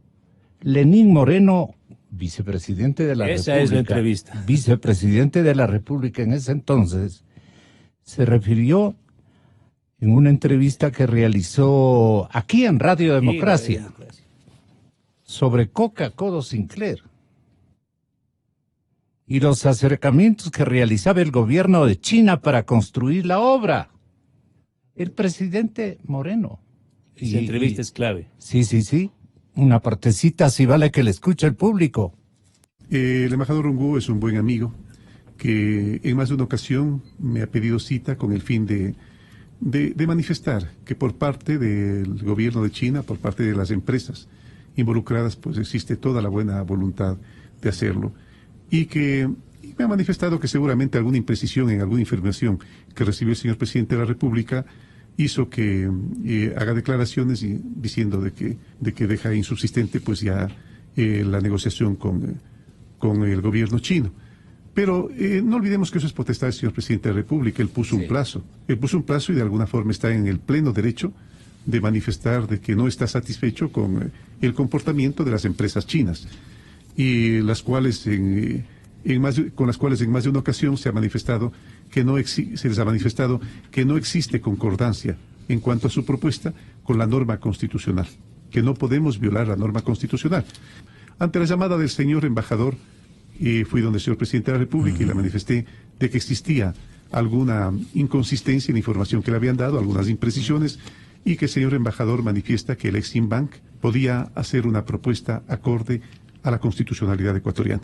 Lenín Moreno, vicepresidente de la República. Esa es la entrevista. Vicepresidente de la República en ese entonces, se refirió en una entrevista que realizó aquí en Radio Democracia sobre Coca-Cola Sinclair y los acercamientos que realizaba el gobierno de China para construir la obra. El presidente Moreno. Esa entrevista es clave. Sí. Una partecita, si vale que le escuche el público. El embajador Rungu es un buen amigo que en más de una ocasión me ha pedido cita con el fin de manifestar que por parte del gobierno de China, por parte de las empresas involucradas, pues existe toda la buena voluntad de hacerlo. Y que me ha manifestado que seguramente alguna imprecisión en alguna información que recibió el señor presidente de la República hizo que haga declaraciones diciendo de que deja insubsistente pues ya la negociación con el gobierno chino. Pero no olvidemos que eso es potestad del señor presidente de la República. Él puso un plazo. Él puso un plazo y de alguna forma está en el pleno derecho de manifestar de que no está satisfecho con el comportamiento de las empresas chinas, y las cuales con las cuales en más de una ocasión se ha manifestado se les ha manifestado que no existe concordancia en cuanto a su propuesta con la norma constitucional, que no podemos violar la norma constitucional. Ante la llamada del señor embajador, fui donde el señor presidente de la República y le manifesté de que existía alguna inconsistencia en la información que le habían dado, algunas imprecisiones, y que el señor embajador manifiesta que el Exim Bank podía hacer una propuesta acorde a la constitucionalidad ecuatoriana.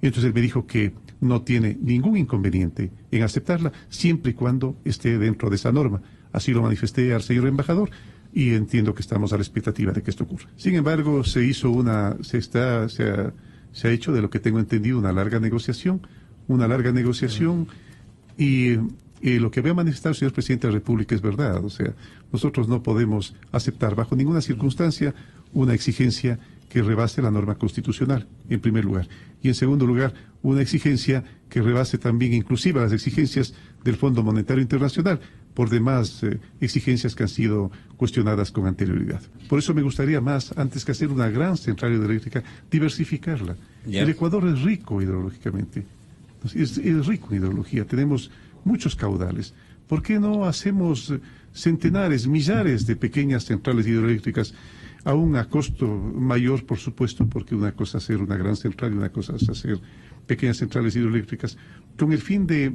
Y entonces él me dijo que no tiene ningún inconveniente en aceptarla, siempre y cuando esté dentro de esa norma. Así lo manifesté al señor embajador y entiendo que estamos a la expectativa de que esto ocurra. Sin embargo, se ha hecho, de lo que tengo entendido, una larga negociación y lo que había manifestado el señor presidente de la República es verdad. O sea, nosotros no podemos aceptar bajo ninguna circunstancia una exigencia que rebase la norma constitucional, en primer lugar. Y en segundo lugar, una exigencia que rebase también inclusive las exigencias del Fondo Monetario Internacional, por demás exigencias que han sido cuestionadas con anterioridad. Por eso me gustaría más, antes que hacer una gran central hidroeléctrica, diversificarla. Yeah. El Ecuador es rico hidrológicamente, es rico en hidrología, tenemos muchos caudales. ¿Por qué no hacemos centenares, millares de pequeñas centrales hidroeléctricas, aún a costo mayor, por supuesto, porque una cosa es hacer una gran central y una cosa es hacer pequeñas centrales hidroeléctricas, con el fin de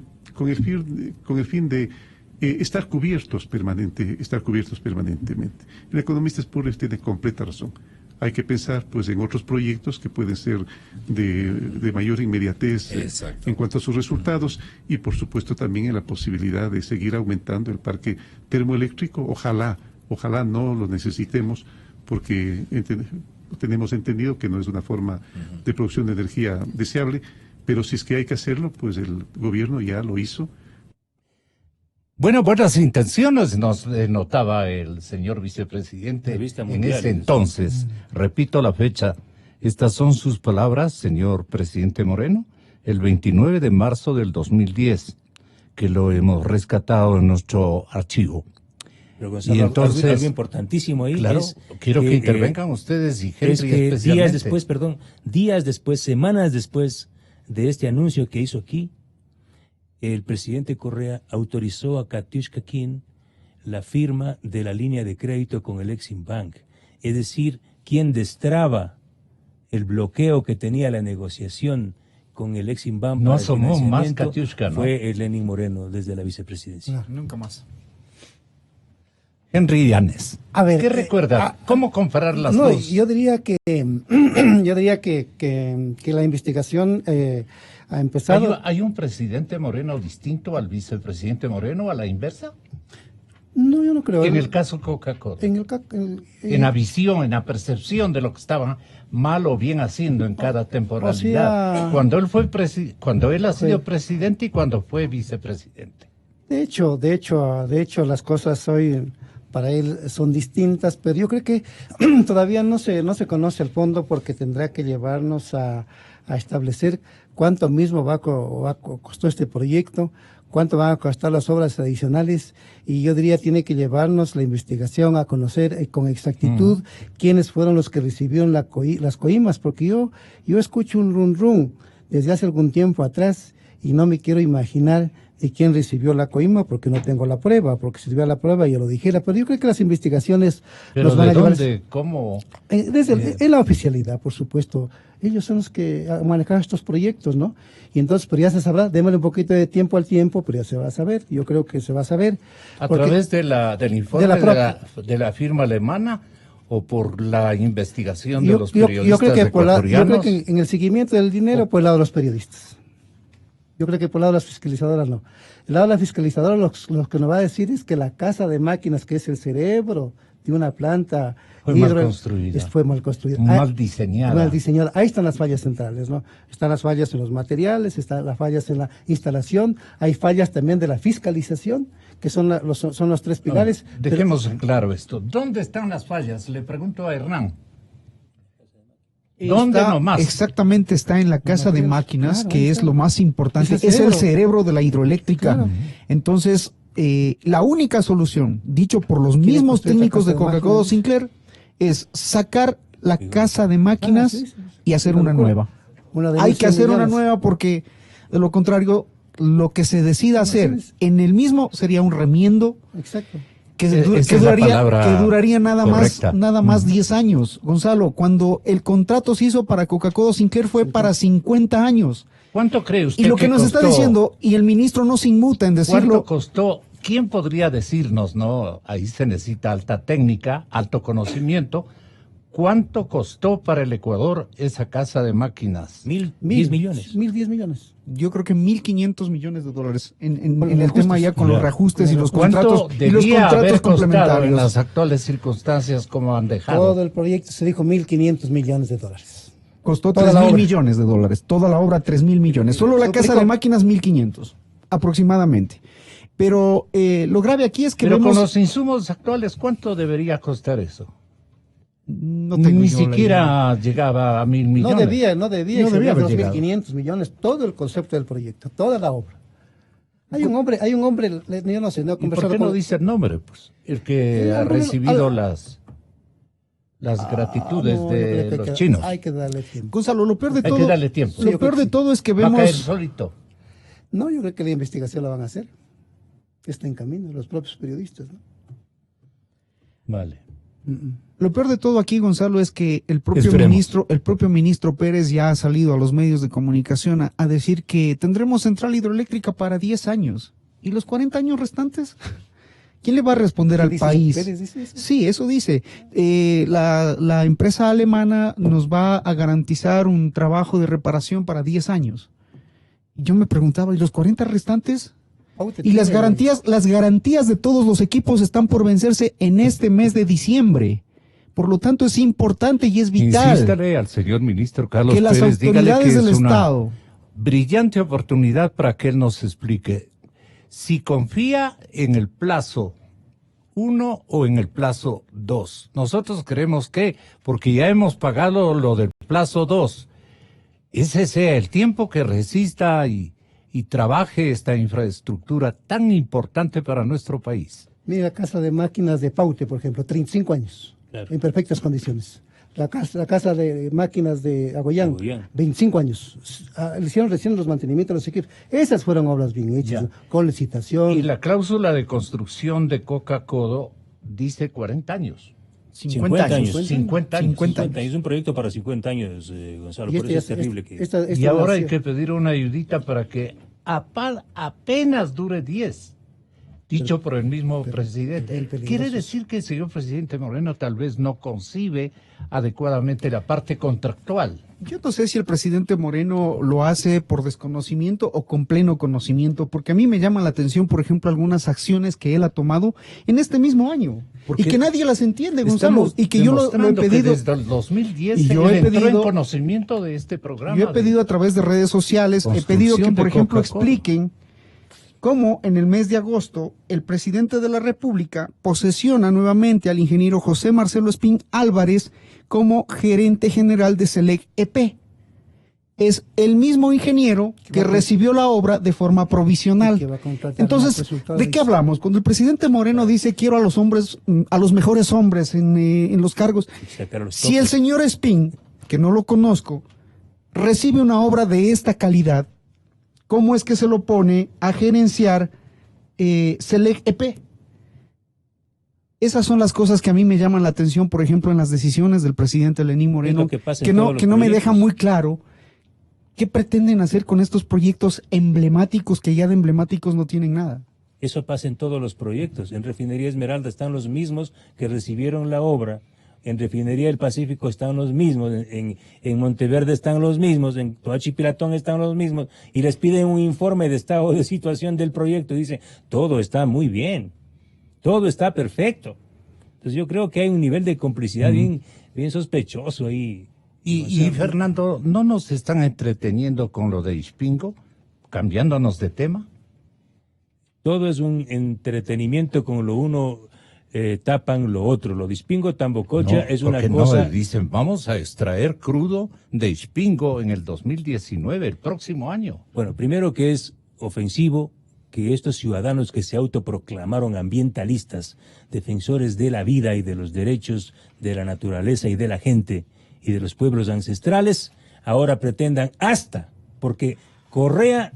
estar cubiertos permanentemente. El economista Spurrier tiene completa razón. Hay que pensar pues en otros proyectos que pueden ser de mayor inmediatez en cuanto a sus resultados y por supuesto también en la posibilidad de seguir aumentando el parque termoeléctrico. Ojalá no lo necesitemos, porque tenemos entendido que no es una forma de producción de energía deseable, pero si es que hay que hacerlo, pues el gobierno ya lo hizo. Bueno, buenas intenciones nos notaba el señor vicepresidente en ese entonces. Repito la fecha. Estas son sus palabras, señor presidente Moreno, el 29 de marzo del 2010, que lo hemos rescatado en nuestro archivo. Pero Gonzalo, y entonces, algo importantísimo ahí. Claro, quiero que intervengan ustedes y Henry especialmente. Días después, semanas después de este anuncio que hizo aquí, el presidente Correa autorizó a Katiuska King la firma de la línea de crédito con el Exim Bank. Es decir, quien destraba el bloqueo que tenía la negociación con el Exim Bank no asomó más Katiuska, ¿no? Fue Lenín Moreno desde la vicepresidencia. No, nunca más. Henry Llanes. A ver, ¿qué recuerda? ¿Cómo comparar las dos? Yo diría que la investigación ha empezado. ¿Hay un presidente Moreno distinto al vicepresidente Moreno, a la inversa? No, yo no creo. En el caso Coca-Cola. En la visión, en la percepción de lo que estaba mal o bien haciendo en cada temporalidad. O sea, cuando él ha sido presidente y cuando fue vicepresidente. De hecho, las cosas hoy para él son distintas, pero yo creo que todavía no se conoce el fondo, porque tendrá que llevarnos a establecer cuánto mismo costó este proyecto, cuánto van a costar las obras adicionales, y yo diría tiene que llevarnos la investigación a conocer con exactitud quiénes fueron los que recibieron las coimas, porque yo escucho un run desde hace algún tiempo atrás y no me quiero imaginar de quién recibió la coima, porque no tengo la prueba, porque si tuviera la prueba yo lo dijera, pero yo creo que las investigaciones nos van a llevar. ¿Dónde? ¿Cómo? En la oficialidad, por supuesto. Ellos son los que manejan estos proyectos, ¿no? Y entonces, pues ya se sabrá, démosle un poquito de tiempo al tiempo, pero ya se va a saber. Yo creo que se va a saber. ¿A través del informe de la firma alemana o por la investigación de los periodistas ecuatorianos? Yo creo que en el seguimiento del dinero, por el lado de los periodistas. Yo creo que por el lado de las fiscalizadoras no. El lado de la fiscalizadora lo que nos va a decir es que la casa de máquinas, que es el cerebro de una planta fue mal construida. Fue mal construida. Mal diseñada. Mal diseñada. Ahí están las fallas centrales, ¿no? Están las fallas en los materiales, están las fallas en la instalación, hay fallas también de la fiscalización, que son los tres pilares. Dejemos claro esto. ¿Dónde están las fallas? Le pregunto a Hernán. ¿Dónde nomás? Exactamente, está en la casa de máquinas, que es lo más importante, es el cerebro de la hidroeléctrica. Claro. Entonces, la única solución, dicho por los mismos técnicos de Coca-Cola Sinclair, es sacar la casa de máquinas y hacer una nueva. Hay que hacer una nueva, porque de lo contrario, lo que se decida hacer en el mismo sería un remiendo. Exacto. Que duraría nada más 10 años. Gonzalo, cuando el contrato se hizo para Coca-Cola Sinclair fue para 50 años. ¿Cuánto cree usted? Y lo que nos está diciendo, y el ministro no se inmuta en decirlo. ¿Cuánto costó? ¿Quién podría decirnos, no? Ahí se necesita alta técnica, alto conocimiento. ¿Cuánto costó para el Ecuador esa casa de máquinas? 10 millones. 10 millones. Yo creo que 1.500 millones de dólares en Con los el reajustes. tema ya con los reajustes y los ¿Cuánto contratos debía haber costado en complementarios. las actuales circunstancias como han dejado? Todo el proyecto se dijo 1.500 millones de dólares. Costó Toda la 3.000 obra. millones de dólares. Toda la obra, 3.000 millones. Solo la casa de máquinas, 1.500 aproximadamente. Pero lo grave aquí es que Pero vemos... con los insumos actuales, ¿cuánto debería costar eso? No tengo Ni yo la idea. siquiera llegaba a 1.000 millones. No debía No debía haber los llegado. 1.500 millones, todo el concepto del proyecto, toda la obra. Hay un hombre, yo no sé, no he ¿Y por conversado qué no con... dice el nombre? Pues el que Sí, ha hombre, recibido al- las gratitudes no, yo de creo que los hay que- chinos. Hay que darle tiempo. Gonzalo, lo peor de Hay todo... que darle tiempo. Sí, Lo yo peor creo de que sí. todo es que Va a caer vemos... solito. No, yo creo que la investigación la van a hacer. Está en camino, los propios periodistas, ¿no? Vale. Lo peor de todo aquí, Gonzalo, es que el propio Esperemos. ministro Pérez ya ha salido a los medios de comunicación a decir que tendremos central hidroeléctrica para 10 años. ¿Y los 40 años restantes? ¿Quién le va a responder ¿Qué al dice país? Pérez, dice eso? Sí, eso dice. La empresa alemana nos va a garantizar un trabajo de reparación para 10 años. Y yo me preguntaba, ¿y los 40 restantes? Paute Y las tiene- garantías de todos los equipos están por vencerse en este mes de diciembre. Por lo tanto, es importante y es vital Insístale al señor ministro Carlos que las Pérez, dígale que autoridades es del una Estado... brillante oportunidad para que él nos explique si confía en el plazo 1 o en el plazo 2. Nosotros creemos que, porque ya hemos pagado lo del plazo 2, ese sea el tiempo que resista y trabaje esta infraestructura tan importante para nuestro país. Mira, la casa de máquinas de Paute, por ejemplo, 35 años, Claro. en perfectas condiciones. La casa de máquinas de Agoyán, Agoyán. 25 años. Le hicieron recién los mantenimientos de los equipos. Esas fueron obras bien hechas, Ya. con licitación. Y la cláusula de construcción de Coca-Codo dice 40 años. 50 años. 50 años. 50 años. Es un proyecto para 50 años, Gonzalo. Y Por eso es terrible que... Y ahora hay que pedir una ayudita para que apenas dure 10. Dicho por el mismo presidente. el peligroso. Quiere decir que el señor presidente Moreno tal vez no concibe adecuadamente la parte contractual. Yo no sé si el presidente Moreno lo hace por desconocimiento o con pleno conocimiento, porque a mí me llama la atención, por ejemplo, algunas acciones que él ha tomado en este mismo año Porque y que nadie las entiende, Gonzalo, Estamos y que yo lo he demostrando que pedido. desde el 2010 y yo él he entró en pedido- conocimiento de este programa. Yo he pedido a través de redes sociales, he pedido que, Construcción por de ejemplo, Coca-Cola. expliquen cómo en el mes de agosto el presidente de la República posesiona nuevamente al ingeniero José Marcelo Espín Álvarez como gerente general de Select EP. Es el mismo ingeniero que recibió la obra de forma provisional. que va a contratar más Entonces, resultados. ¿de qué hablamos? Cuando el presidente Moreno dice quiero a los hombres, a los mejores hombres en los cargos, sacar los si el topes. señor Espín, que no lo conozco, recibe una obra de esta calidad, ¿cómo es que se lo pone a gerenciar Select EP? Esas son las cosas que a mí me llaman la atención, por ejemplo, en las decisiones del presidente Lenín Moreno, lo que pasa en todos los que no me proyectos. deja muy claro qué pretenden hacer con estos proyectos emblemáticos que ya de emblemáticos no tienen nada. Eso pasa en todos los proyectos. En Refinería Esmeralda están los mismos que recibieron la obra. En Refinería del Pacífico están los mismos. En Monteverde están los mismos. En Toachi Pilatón están los mismos. Y les piden un informe de estado de situación del proyecto. Dicen, todo está muy bien. Todo está perfecto. Entonces yo creo que hay un nivel de complicidad bien sospechoso ahí. Y Fernando, ¿no nos están entreteniendo con lo de Ispingo? Cambiándonos de tema. Todo es un entretenimiento con lo uno tapan lo otro. Lo de Ispingo Tambococha No, es una porque cosa... no, dicen, vamos a extraer crudo de Ispingo en el 2019, el próximo año. Bueno, primero que es ofensivo que estos ciudadanos que se autoproclamaron ambientalistas, defensores de la vida y de los derechos de la naturaleza y de la gente y de los pueblos ancestrales, ahora pretendan porque Correa,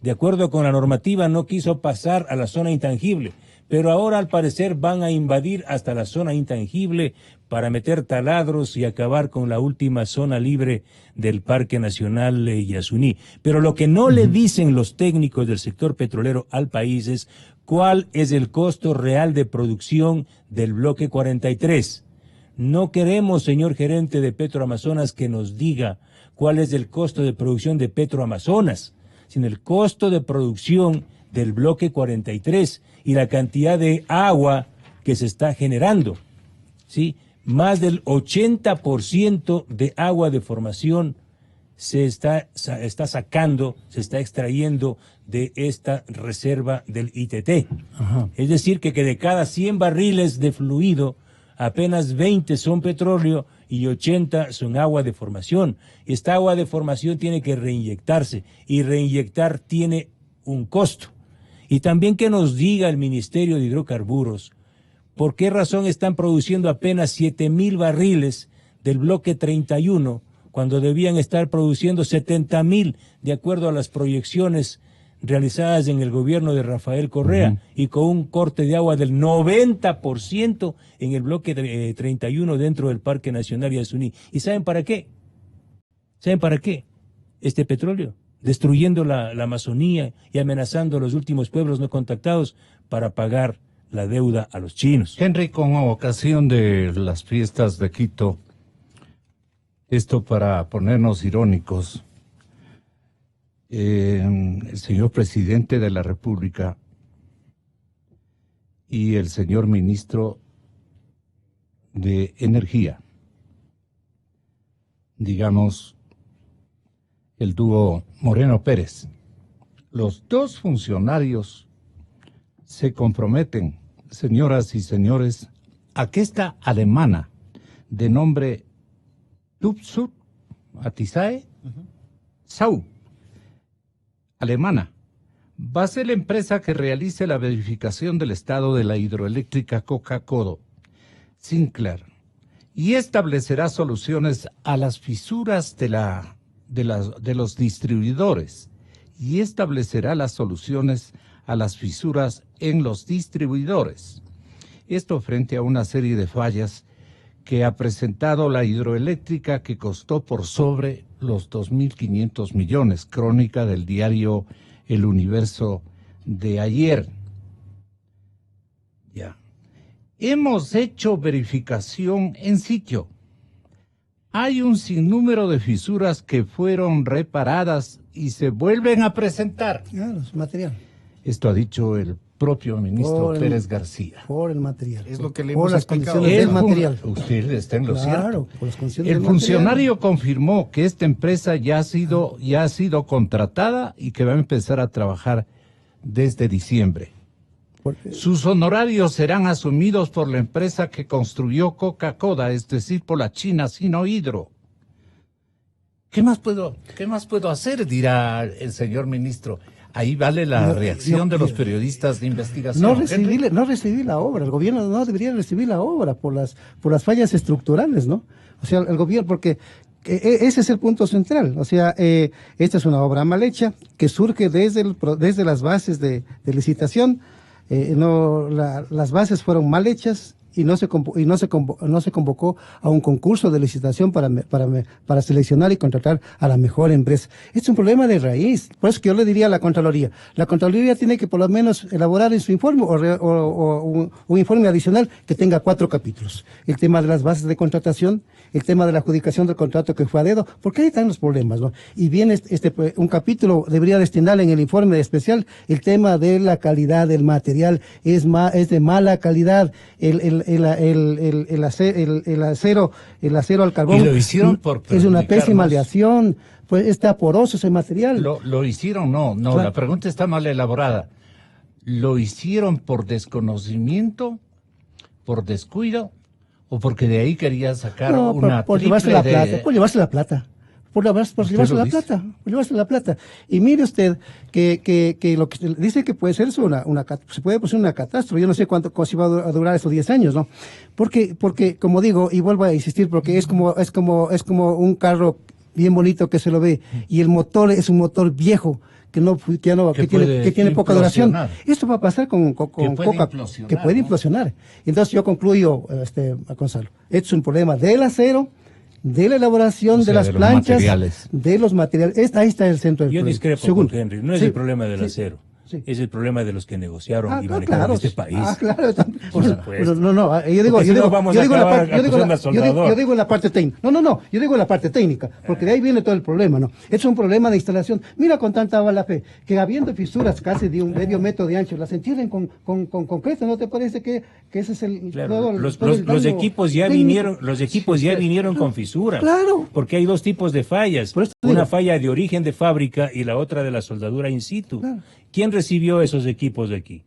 de acuerdo con la normativa, no quiso pasar a la zona intangible, pero ahora al parecer van a invadir hasta la zona intangible para meter taladros y acabar con la última zona libre del Parque Nacional Yasuní. Pero lo que no le dicen los técnicos del sector petrolero al país es cuál es el costo real de producción del bloque 43. No queremos, señor gerente de Petroamazonas, que nos diga cuál es el costo de producción de Petroamazonas, sino el costo de producción del bloque 43 y la cantidad de agua que se está generando, ¿sí? Más del 80% de agua de formación se está sacando, se está extrayendo de esta reserva del ITT. Ajá. Es decir, que de cada 100 barriles de fluido, apenas 20 son petróleo y 80 son agua de formación. Esta agua de formación tiene que reinyectarse, y reinyectar tiene un costo. Y también que nos diga el Ministerio de Hidrocarburos por qué razón están produciendo apenas 7,000 barriles del bloque 31 cuando debían estar produciendo 70,000 de acuerdo a las proyecciones realizadas en el gobierno de Rafael Correa, y con un corte de agua del 90% en el bloque 31 dentro del Parque Nacional Yasuní. ¿Y saben para qué? ¿Saben para qué? Este petróleo, destruyendo la Amazonía y amenazando a los últimos pueblos no contactados para pagar la deuda a los chinos. Henry, con ocasión de las fiestas de Quito, esto para ponernos irónicos, el señor presidente de la República y el señor ministro de Energía, digamos, el dúo Moreno Pérez, los dos funcionarios se comprometen, señoras y señores, a que esta alemana de nombre Tupsut Atisae Sau, alemana, va a ser la empresa que realice la verificación del estado de la hidroeléctrica Coca-Codo Sinclair y establecerá soluciones a las fisuras de los distribuidores y establecerá las soluciones a las fisuras en los distribuidores. Esto frente a una serie de fallas que ha presentado la hidroeléctrica, que costó por sobre los 2.500 millones, crónica del diario El Universo de ayer. Ya. Hemos hecho verificación en sitio. Hay un sinnúmero de fisuras que fueron reparadas y se vuelven a presentar. Claro, es material. Esto ha dicho el propio ministro Pérez García. Por el material. Es lo que le por hemos las explicado. condiciones del material. Usted está en lo Claro, cierto. por las condiciones El del funcionario material. confirmó que esta empresa ya ha sido contratada y que va a empezar a trabajar desde diciembre. Porque- Sus honorarios serán asumidos por la empresa que construyó Coca-Cola, es decir, por la China Sinohydro. ¿Qué más puedo hacer? Dirá el señor ministro. Ahí vale la reacción de los periodistas de investigación. No Henry. recibí la obra. El gobierno no debería recibir la obra por las fallas estructurales, ¿no? O sea, el gobierno, porque ese es el punto central. O sea, esta es una obra mal hecha que surge desde las bases de licitación. Las bases fueron mal hechas y no se convocó a un concurso de licitación para seleccionar y contratar a la mejor empresa. Es un problema de raíz. Por eso que yo le diría a la Contraloría tiene que por lo menos elaborar en su informe o un informe adicional que tenga 4 capítulos. El tema de las bases de contratación, el tema de la adjudicación del contrato que fue a dedo, porque ahí están los problemas, ¿no? Y bien, un capítulo debería destinar en el informe especial el tema de la calidad del material. Es de mala calidad. El acero al carbón. Y lo hicieron por es una perjudicarnos. pésima aleación, pues está poroso ese material. Lo hicieron, no, Claro. la pregunta está mal elaborada. ¿Lo hicieron por desconocimiento, por descuido, o porque de ahí querían sacar No, una por llevarse triple la de... plata, por llevarse la plata. Por llevarse ¿Usted lo la dice? plata, por llevarse la plata. Y mire usted que lo que dice que puede ser eso se puede poner una catástrofe. Yo no sé cuánto va a durar esos 10 años, ¿no? Porque como digo, y vuelvo a insistir, porque es como un carro bien bonito que se lo ve, y el motor es un motor viejo que tiene poca duración. implosionar. Esto va a pasar con puede Coca, implosionar, que puede ¿no? implosionar. Entonces yo concluyo, Gonzalo, esto es un problema del acero, de la elaboración O sea, de las de los planchas, materiales. de los materiales. Ahí está el centro del Yo problema. discrepo Segundo. con Henry, no es Sí. el problema del acero. Sí. Es el problema de los que negociaron y manejaron claro. este país. Claro. Por supuesto. No, yo digo en la parte técnica. Yo digo en la parte técnica, porque de ahí viene todo el problema, ¿no? Es un problema de instalación. Mira con tanta mala fe, que habiendo fisuras casi de un medio metro de ancho, las entierren con concreto, ¿no te parece que ese es el... Claro. Los equipos ya vinieron, vinieron con fisuras. Claro. Porque hay dos tipos de fallas. Una falla de origen de fábrica y la otra de la soldadura in situ. Claro. ¿Quién recibió esos equipos de aquí?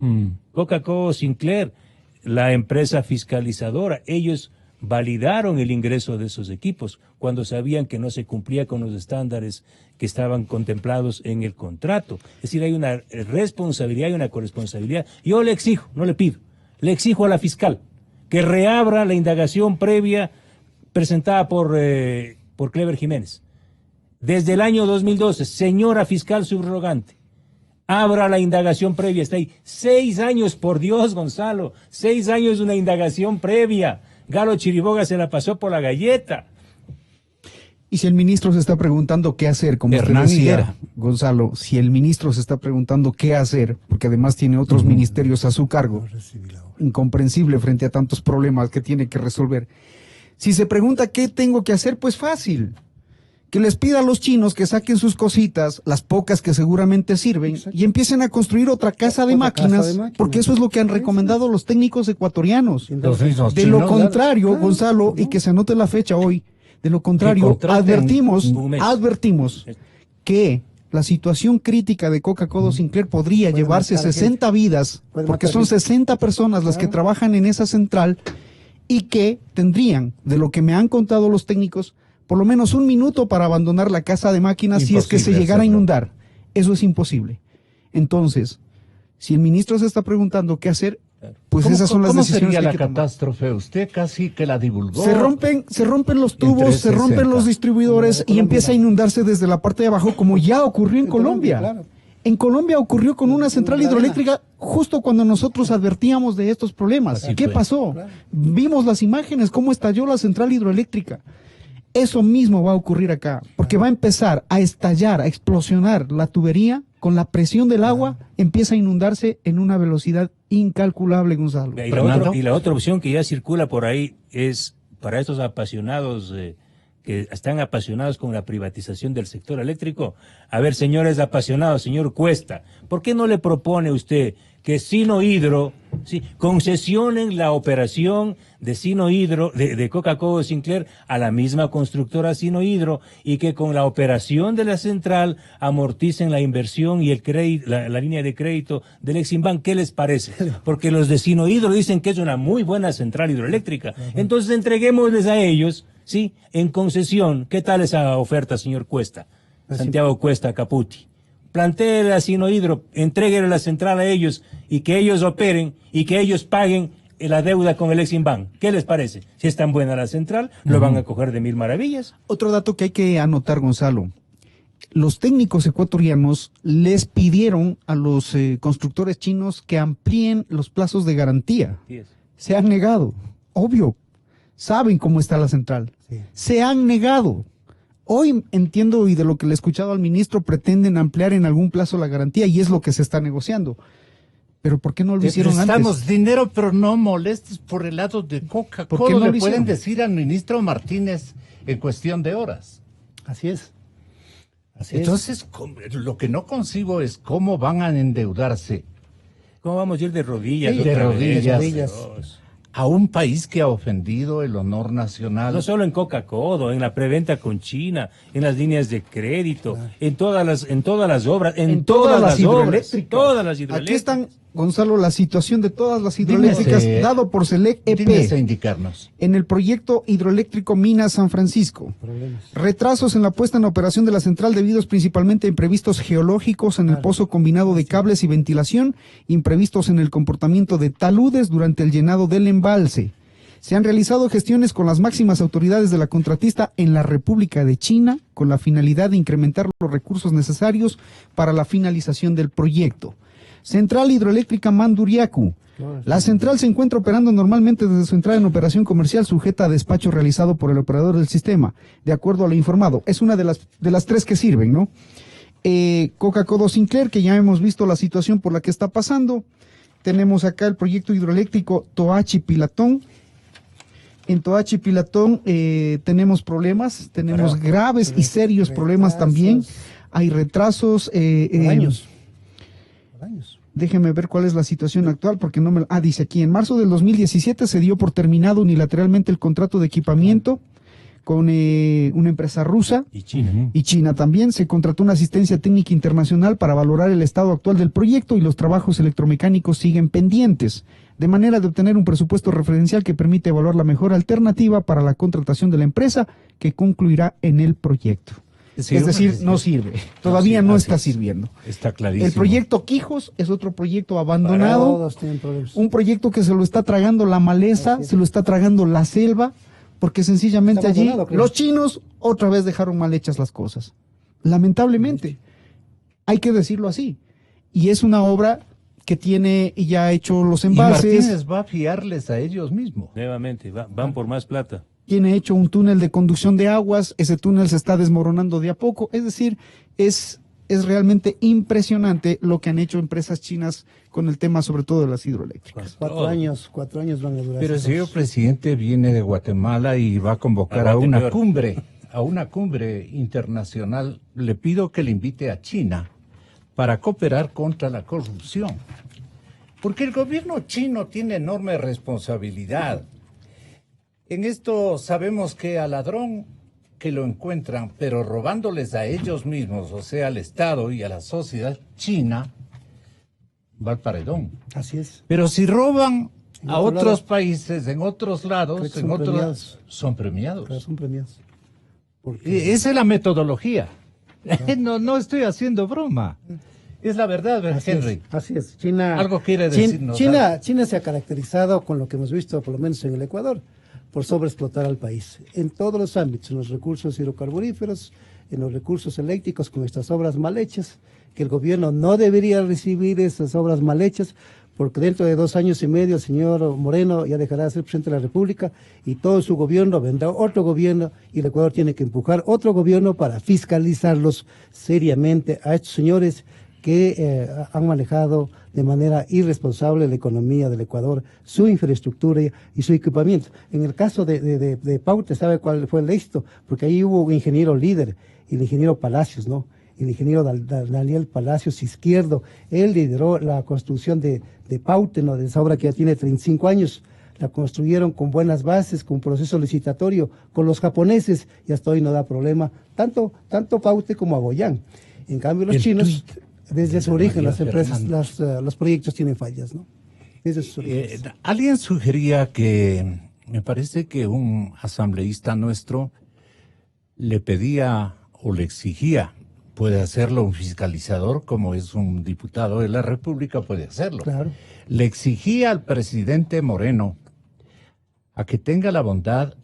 Coca-Cola Sinclair, la empresa fiscalizadora. Ellos validaron el ingreso de esos equipos cuando sabían que no se cumplía con los estándares que estaban contemplados en el contrato. Es decir, hay una responsabilidad y una corresponsabilidad. Yo le exijo, no le pido, le exijo a la fiscal que reabra la indagación previa presentada por Clever Jiménez. Desde el año 2012, señora fiscal subrogante, abra la indagación previa. Está ahí. 6 años, por Dios, Gonzalo. 6 años de una indagación previa. Galo Chiriboga se la pasó por la galleta. Y si el ministro se está preguntando qué hacer, como usted decía, Gonzalo, si el ministro se está preguntando qué hacer, porque además tiene otros ministerios a su cargo, incomprensible frente a tantos problemas que tiene que resolver. Si se pregunta qué tengo que hacer, pues fácil. Que les pida a los chinos que saquen sus cositas, las pocas que seguramente sirven, y empiecen a construir otra casa de máquinas, porque eso es lo que han recomendado los técnicos ecuatorianos. De lo contrario, Gonzalo, y que se anote la fecha hoy, de lo contrario, advertimos que la situación crítica de Coca-Cola Sinclair podría llevarse 60 vidas, porque son 60 personas las que trabajan en esa central, y que tendrían, de lo que me han contado los técnicos, por lo menos 1 minuto para abandonar la casa de máquinas si es que se llegara a inundar. Eso es imposible. Entonces, si el ministro se está preguntando qué hacer, pues esas son las decisiones que hay que tomar. ¿Cómo sería la catástrofe? Usted casi que la divulgó. Se rompen los tubos, se rompen los distribuidores y empieza a inundarse desde la parte de abajo, como ya ocurrió en Colombia. Claro. En Colombia ocurrió con una central hidroeléctrica justo cuando nosotros advertíamos de estos problemas. ¿Qué pasó? Vimos las imágenes, cómo estalló la central hidroeléctrica. Eso mismo va a ocurrir acá, porque va a empezar a estallar, a explosionar la tubería, con la presión del agua, empieza a inundarse en una velocidad incalculable, Gonzalo. Y la otra opción que ya circula por ahí es para estos apasionados, que están apasionados con la privatización del sector eléctrico. A ver, señores apasionados, señor Cuesta, ¿por qué no le propone usted que Sinohydro concesionen la operación de Sinohydro, de Coca-Cola Sinclair, a la misma constructora Sinohydro, y que con la operación de la central amorticen la inversión y el crédito, la línea de crédito del Eximbank? ¿Qué les parece? Porque los de Sinohydro dicen que es una muy buena central hidroeléctrica. Entonces entreguémosles a ellos, ¿sí?, en concesión. ¿Qué tal esa oferta, señor Cuesta? Santiago Cuesta Caputi. Plantéele a Sinohydro, entréguele la central a ellos y que ellos operen y que ellos paguen la deuda con el Eximbank. ¿Qué les parece? Si es tan buena la central, lo van a coger de 1000 maravillas. Otro dato que hay que anotar, Gonzalo. Los técnicos ecuatorianos les pidieron a los constructores chinos que amplíen los plazos de garantía. Se han negado. Obvio. Saben cómo está la central. Se han negado. Hoy entiendo, y de lo que le he escuchado al ministro, pretenden ampliar en algún plazo la garantía, y es lo que se está negociando. Pero ¿por qué no lo hicieron antes? Necesitamos dinero, pero no molestes por el lado de Coca-Cola. ¿Por qué no le pueden decir al ministro Martínez en cuestión de horas? Así es. Entonces, lo que no concibo es cómo van a endeudarse. ¿Cómo vamos a ir de rodillas? De rodillas. A un país que ha ofendido el honor nacional. No solo en Coca-Cola, en la preventa con China, en las líneas de crédito, en todas las obras, en todas las hidroeléctricas. Todas las hidroeléctricas. Aquí están, Gonzalo, la situación de todas las hidroeléctricas dado por Select EP en el proyecto hidroeléctrico Minas San Francisco. Retrasos en la puesta en operación de la central debidos principalmente a imprevistos geológicos en el pozo combinado de cables y ventilación, imprevistos en el comportamiento de taludes durante el llenado del embalse. Se han realizado gestiones con las máximas autoridades de la contratista en la República de China con la finalidad de incrementar los recursos necesarios para la finalización del proyecto. Central Hidroeléctrica Manduriacu. La central se encuentra operando normalmente desde su entrada en operación comercial, sujeta a despacho realizado por el operador del sistema, de acuerdo a lo informado. Es una de las 3 que sirven, ¿no? Coca-Cola Sinclair, que ya hemos visto la situación por la que está pasando. Tenemos acá el proyecto hidroeléctrico Toachi-Pilatón. En Toachi-Pilatón tenemos problemas, tenemos graves y serios problemas también. Hay retrasos. Años. Déjeme ver cuál es la situación actual, porque no me... dice aquí, en marzo del 2017 se dio por terminado unilateralmente el contrato de equipamiento con una empresa rusa Y China. y China también. Se contrató una asistencia técnica internacional para valorar el estado actual del proyecto y los trabajos electromecánicos siguen pendientes, de manera de obtener un presupuesto referencial que permite evaluar la mejor alternativa para la contratación de la empresa que concluirá en el proyecto. Sí, Es decir, no sirve, todavía no está sirviendo. Está clarísimo. El proyecto Quijos es otro proyecto abandonado, Todos tienen problemas. un proyecto que se lo está tragando la maleza, se lo está tragando la selva, porque sencillamente Está allí abandonado, creo. los chinos otra vez dejaron mal hechas las cosas. Lamentablemente, hay que decirlo así. Y es una obra que tiene ya hecho los Y embalses, Martínez va a fiarles a ellos mismos. Nuevamente, van por más plata. tiene hecho un túnel de conducción de aguas, ese túnel se está desmoronando de a poco, es decir, es realmente impresionante lo que han hecho empresas chinas con el tema sobre todo de las hidroeléctricas. 4 años van a durar. Pero el esos señor dos. presidente viene de Guatemala y va a convocar a una Guatepeor. cumbre internacional. Le pido que le invite a China para cooperar contra la corrupción. Porque el gobierno chino tiene enorme responsabilidad. En esto sabemos que al ladrón que lo encuentran, pero robándoles a ellos mismos, o sea, al Estado y a la sociedad china, va al paredón. Así es. Pero si roban En a otro otros lado. países, en otros lados, Creo que en son otros premiados. son premiados. Claro, son premiados. Y Porque esa es la metodología. No estoy haciendo broma. Es la verdad, Henry. Así es. China, Algo quiere decirnos, China se ha caracterizado con lo que hemos visto, por lo menos en el Ecuador, por sobreexplotar al país. En todos los ámbitos, en los recursos hidrocarburíferos, en los recursos eléctricos, con estas obras mal hechas, que el gobierno no debería recibir esas obras mal hechas, porque dentro de 2 años y medio el señor Moreno ya dejará de ser presidente de la República y todo su gobierno vendrá otro gobierno y el Ecuador tiene que empujar otro gobierno para fiscalizarlos seriamente a estos señores que han manejado de manera irresponsable la economía del Ecuador, su infraestructura y su equipamiento. En el caso de Paute, ¿sabe cuál fue el éxito? Porque ahí hubo un ingeniero líder, el ingeniero Palacios, ¿no? El ingeniero Daniel Palacios Izquierdo, él lideró la construcción de Paute, ¿no? De esa obra que ya tiene 35 años. La construyeron con buenas bases, con proceso licitatorio, con los japoneses, y hasta hoy no da problema, tanto Paute como Aboyán. En cambio, los chinos, desde su origen, las empresas, los proyectos tienen fallas, ¿no? Desde sus orígenes. Alguien sugería que, me parece que un asambleísta nuestro le pedía o le exigía, puede hacerlo un fiscalizador, como es un diputado de la República, puede hacerlo. Claro. Le exigía al presidente Moreno a que tenga la bondad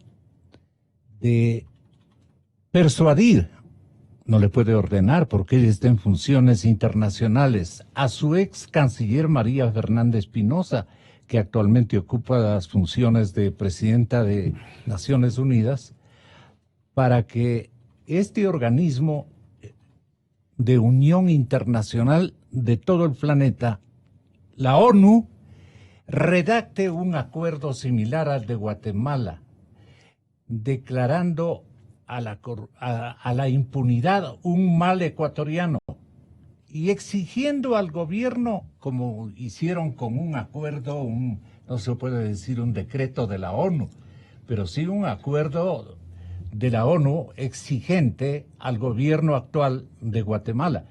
de persuadir, no le puede ordenar porque él está en funciones internacionales, a su ex canciller María Fernández Pinoza, que actualmente ocupa las funciones de presidenta de Naciones Unidas, para que este organismo de unión internacional de todo el planeta, la ONU, redacte un acuerdo similar al de Guatemala, declarando a la impunidad un mal ecuatoriano y exigiendo al gobierno, como hicieron con un acuerdo, no se puede decir un decreto de la ONU, pero sí un acuerdo de la ONU exigente al gobierno actual de Guatemala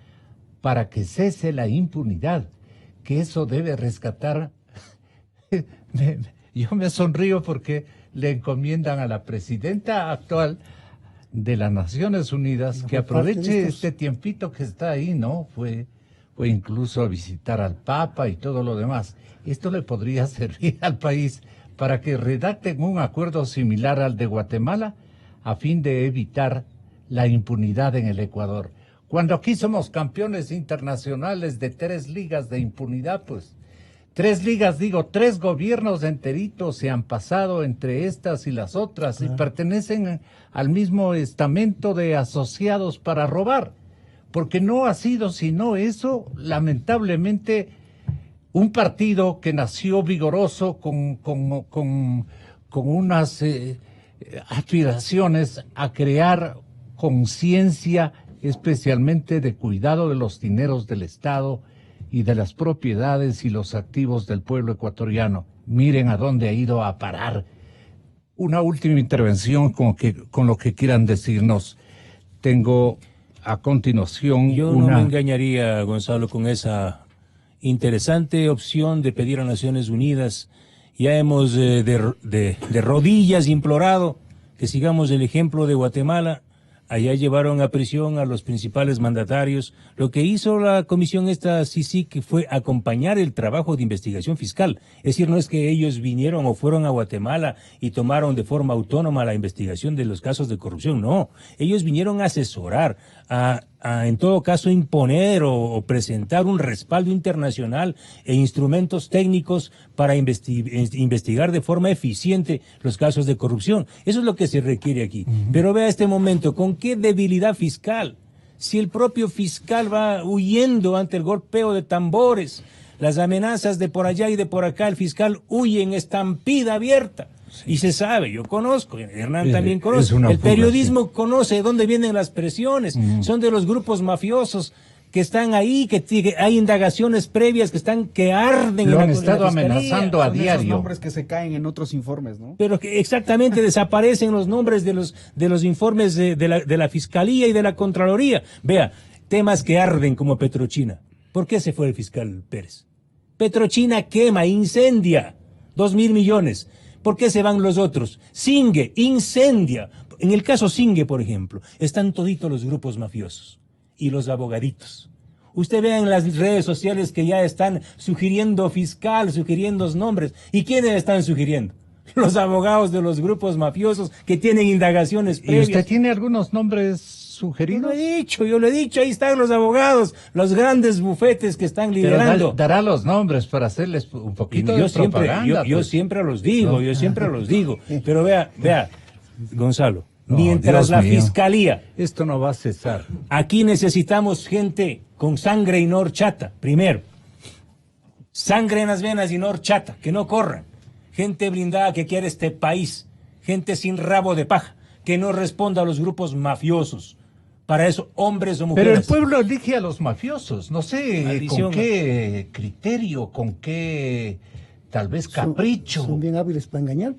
para que cese la impunidad, que eso debe rescatar. Yo me sonrío porque le encomiendan a la presidenta actual de las Naciones Unidas que aproveche este tiempito que está ahí, ¿no? Fue incluso a visitar al Papa y todo lo demás. Esto le podría servir al país para que redacten un acuerdo similar al de Guatemala a fin de evitar la impunidad en el Ecuador. Cuando aquí somos campeones internacionales de 3 ligas de impunidad, pues 3 ligas, 3 gobiernos enteritos se han pasado entre estas y las otras y pertenecen al mismo estamento de asociados para robar. porque no ha sido sino eso, lamentablemente, un partido que nació vigoroso con unas aspiraciones a crear conciencia, especialmente de cuidado de los dineros del Estado y de las propiedades y los activos del pueblo ecuatoriano. Miren a dónde ha ido a parar. Una última intervención con lo que quieran decirnos. Tengo a continuación Yo no me engañaría, Gonzalo, con esa interesante opción de pedir a Naciones Unidas. Ya hemos de rodillas implorado que sigamos el ejemplo de Guatemala. Allá llevaron a prisión a los principales mandatarios. Lo que hizo la comisión esta CICIG fue acompañar el trabajo de investigación fiscal. Es decir, no es que ellos vinieron o fueron a Guatemala y tomaron de forma autónoma la investigación de los casos de corrupción. No, ellos vinieron a asesorar, a en todo caso imponer o presentar un respaldo internacional e instrumentos técnicos para investigar de forma eficiente los casos de corrupción. Eso es lo que se requiere aquí. Pero vea este momento, ¿con qué debilidad fiscal? Si el propio fiscal va huyendo ante el golpeo de tambores, las amenazas de por allá y de por acá, el fiscal huye en estampida abierta. Sí. Y se sabe, yo conozco, Hernán también conoce, el periodismo conoce de dónde vienen las presiones, son de los grupos mafiosos que están ahí, que hay indagaciones previas que arden. Lo han estado amenazando a diario. Esos nombres que se caen en otros informes, ¿no? Pero que exactamente desaparecen los nombres de los informes de la Fiscalía y de la Contraloría. Vea, temas que arden como Petrochina. ¿Por qué se fue el fiscal Pérez? Petrochina quema, incendia, 2.000 millones. ¿Por qué se van los otros? Singue, incendia. En el caso Singue, por ejemplo, están toditos los grupos mafiosos y los abogaditos. Usted vea en las redes sociales que ya están sugiriendo fiscal, sugiriendo nombres. ¿Y quiénes están sugiriendo? Los abogados de los grupos mafiosos que tienen indagaciones previas. ¿Y usted tiene algunos nombres sugeridos? Yo lo he dicho, ahí están los abogados, los grandes bufetes que están liderando. Pero dará los nombres para hacerles un poquito de propaganda. Yo siempre los digo, Pero vea, Gonzalo, mientras la Fiscalía... Esto no va a cesar. Aquí necesitamos gente con sangre y no horchata, primero. Sangre en las venas y no horchata, que no corran. Gente blindada que quiere este país. Gente sin rabo de paja, que no responda a los grupos mafiosos. Para eso, hombres o mujeres. Pero el pueblo elige a los mafiosos. No sé con qué criterio, con qué, tal vez, capricho. Son bien hábiles para engañar.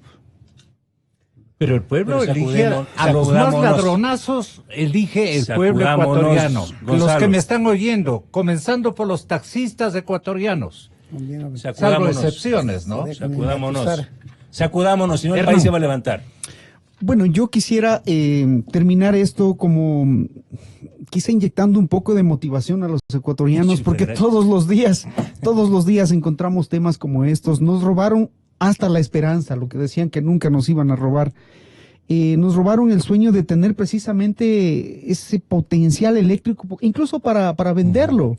Pero el pueblo elige a los más ladronazos, elige el pueblo ecuatoriano. Los que me están oyendo, comenzando por los taxistas ecuatorianos. Salvo excepciones, ¿no? Sacudámonos, si no el país se va a levantar. Bueno, yo quisiera terminar esto como quizá inyectando un poco de motivación a los ecuatorianos, porque todos los días encontramos temas como estos. Nos robaron hasta la esperanza, lo que decían que nunca nos iban a robar. Nos robaron el sueño de tener precisamente ese potencial eléctrico, incluso para venderlo.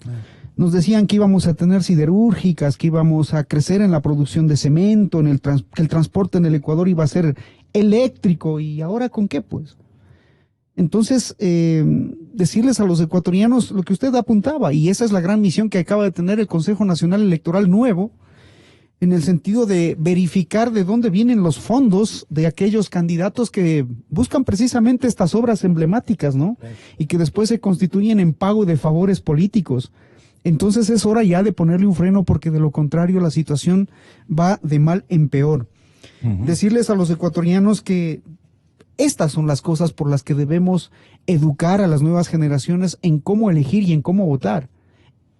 Nos decían que íbamos a tener siderúrgicas, que íbamos a crecer en la producción de cemento, que el transporte en el Ecuador iba a ser eléctrico. ¿Y ahora con qué, pues? Entonces, decirles a los ecuatorianos lo que usted apuntaba, y esa es la gran misión que acaba de tener el Consejo Nacional Electoral nuevo, en el sentido de verificar de dónde vienen los fondos de aquellos candidatos que buscan precisamente estas obras emblemáticas, ¿no? Y que después se constituyen en pago de favores políticos. Entonces es hora ya de ponerle un freno, porque de lo contrario la situación va de mal en peor. Decirles a los ecuatorianos que estas son las cosas por las que debemos educar a las nuevas generaciones en cómo elegir y en cómo votar.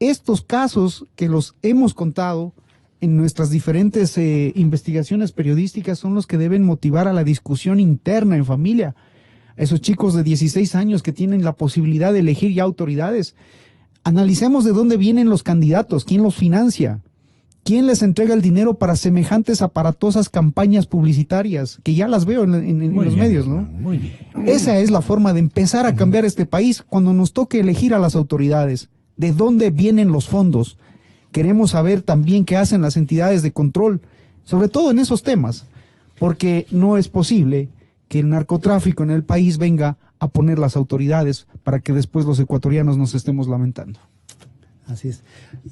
Estos casos que los hemos contado en nuestras diferentes investigaciones periodísticas son los que deben motivar a la discusión interna en familia. Esos chicos de 16 años que tienen la posibilidad de elegir ya autoridades. Analicemos de dónde vienen los candidatos, quién los financia, quién les entrega el dinero para semejantes aparatosas campañas publicitarias, que ya las veo en los medios, ¿no? Muy bien. Esa es la forma de empezar a cambiar este país cuando nos toque elegir a las autoridades. ¿De dónde vienen los fondos? Queremos saber también qué hacen las entidades de control, sobre todo en esos temas, porque no es posible que el narcotráfico en el país venga a poner las autoridades para que después los ecuatorianos nos estemos lamentando. Así es.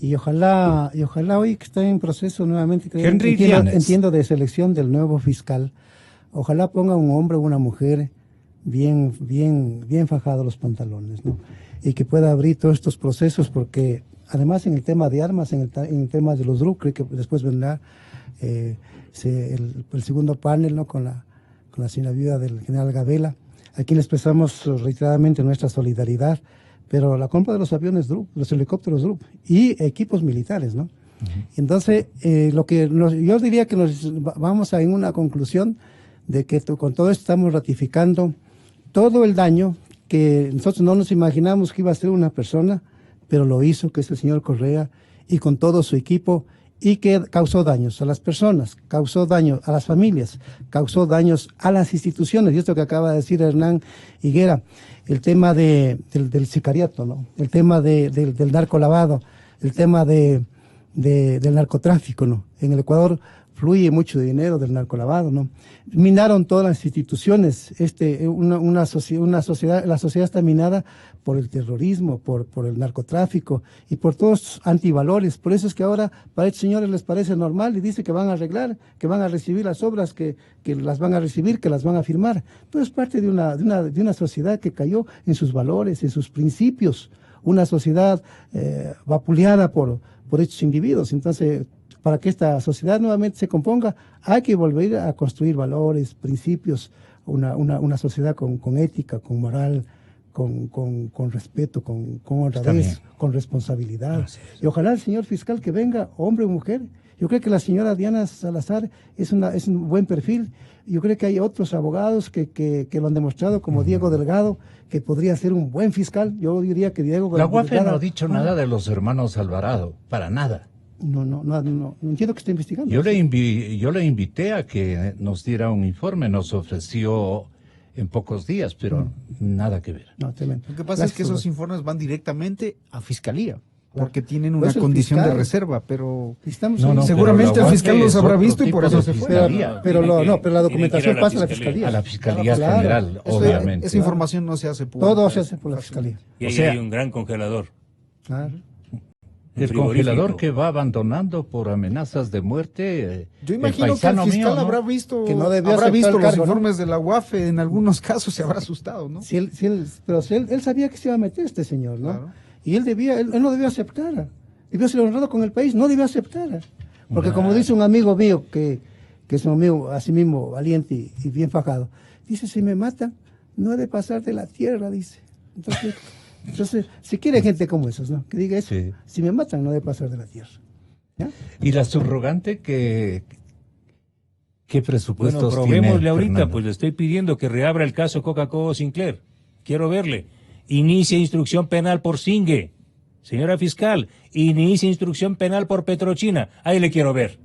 Y ojalá hoy que está en proceso nuevamente, que Henry entiendo de selección del nuevo fiscal, ojalá ponga un hombre o una mujer bien fajados los pantalones, ¿no? Y que pueda abrir todos estos procesos, porque además en el tema de armas, en el tema de los DRUC, creo que después vendrá el segundo panel, ¿no? Con la señora viuda del general Gabela. Aquí le expresamos reiteradamente nuestra solidaridad, pero la compra de los aviones DRUC, los helicópteros DRUC y equipos militares, ¿no? Entonces, yo diría que vamos a en una conclusión de que con todo esto estamos ratificando todo el daño que nosotros no nos imaginamos que iba a ser una persona, pero lo hizo, que es el señor Correa, y con todo su equipo, y que causó daños a las personas, causó daño a las familias, causó daños a las instituciones, y esto que acaba de decir Hernán Higuera, el tema del sicariato, ¿no? El tema del narcolavado, el tema del narcotráfico, ¿no? En el Ecuador fluye mucho dinero del narcolavado, ¿no? Minaron todas las instituciones, la sociedad está minada por el terrorismo, por el narcotráfico y por todos los antivalores. Por eso es que ahora para estos señores les parece normal y dice que van a arreglar, que van a recibir las obras, que las van a recibir, que las van a firmar. Pero es parte de una sociedad que cayó en sus valores, en sus principios, una sociedad vapuleada por estos individuos. Entonces, para que esta sociedad nuevamente se componga, hay que volver a construir valores, principios, una sociedad con ética, con moral, con respeto, con honradez, con responsabilidad. Y ojalá el señor fiscal que venga, hombre o mujer. Yo creo que la señora Diana Salazar es un buen perfil. Yo creo que hay otros abogados que lo han demostrado, como Diego Delgado, que podría ser un buen fiscal. Yo diría que Diego La Delgado... UAFE no ha dicho nada de los hermanos Alvarado, para nada. No entiendo que está investigando. Yo le invité a que nos diera un informe, nos ofreció en pocos días, pero nada que ver. No, tremendo. Lo que pasa es que esos informes van directamente a Fiscalía, porque tienen una Pues el condición fiscal, de reserva, pero pero seguramente el la fiscal UAFE los es habrá otro visto y tipo por eso de se fue. fiscalía. Pero la documentación ir a la pasa a la fiscalía. fiscalía. A la Fiscalía Claro. General, obviamente. Esa información no se hace pública. Todo se hace por la fiscalía. Y ahí O sea, hay un gran congelador. Claro. El frigorífico. congelador que va abandonando por amenazas de muerte. Yo imagino que el paisano fiscal mío, ¿no? habrá visto, Que no debió habrá aceptar visto el los cargo, ¿no? informes de la UAFE, en algunos casos se habrá asustado, ¿no? Pero él sabía que se iba a meter este señor, ¿no? Claro. Y él no debió aceptar. Debió ser honrado con el país, no debió aceptar. Porque como dice un amigo mío, que es un amigo así mismo valiente y bien fajado, dice, si me matan, no he de pasar de la tierra, dice. Entonces, si quiere gente como esos, ¿no? Que diga eso. Sí. Si me matan, no he de pasar de la tierra. ¿Ya? Y la subrogante ¿qué Bueno, presupuestos probémosle tiene, ahorita, Fernando? pues le estoy pidiendo que reabra el caso Coca-Cola Sinclair. Quiero verle. Inicie instrucción penal por Singue. Señora fiscal, inicie instrucción penal por Petrochina. Ahí le quiero ver.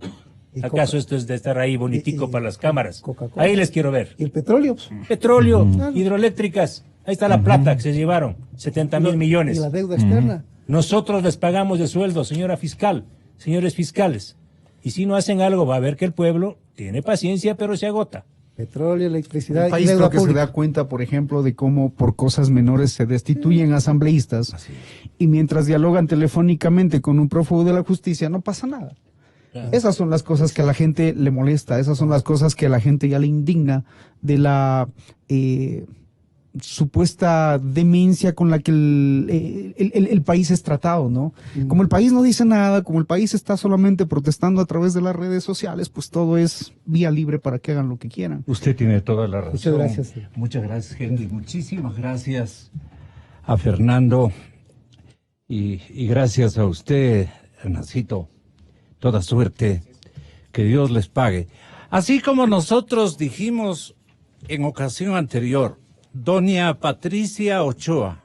Y ¿Acaso Coca- esto es de estar ahí bonitico y- para las cámaras? Coca-Cola. Ahí les quiero ver. Y el petróleo, pues, Petróleo, hidroeléctricas. Ahí está la plata que se llevaron. 70,000 millones. y la deuda externa. Nosotros les pagamos de sueldo, señora fiscal, señores fiscales. Y si no hacen algo, va a ver que el pueblo tiene paciencia, pero se agota. Petróleo, electricidad El y país deuda creo que se pública. da cuenta, por ejemplo, de cómo por cosas menores se destituyen asambleístas y mientras dialogan telefónicamente con un prófugo de la justicia no pasa nada. Esas son las cosas que a la gente le molesta, esas son las cosas que a la gente ya le indigna de la supuesta demencia con la que el país es tratado, ¿no? Como el país no dice nada, como el país está solamente protestando a través de las redes sociales, pues todo es vía libre para que hagan lo que quieran. Usted tiene toda la razón. Muchas gracias. Muchas gracias, Henry. Muchísimas gracias a Fernando y gracias a usted, Hernancito. Toda suerte. Que Dios les pague. Así como nosotros dijimos en ocasión anterior, doña Patricia Ochoa,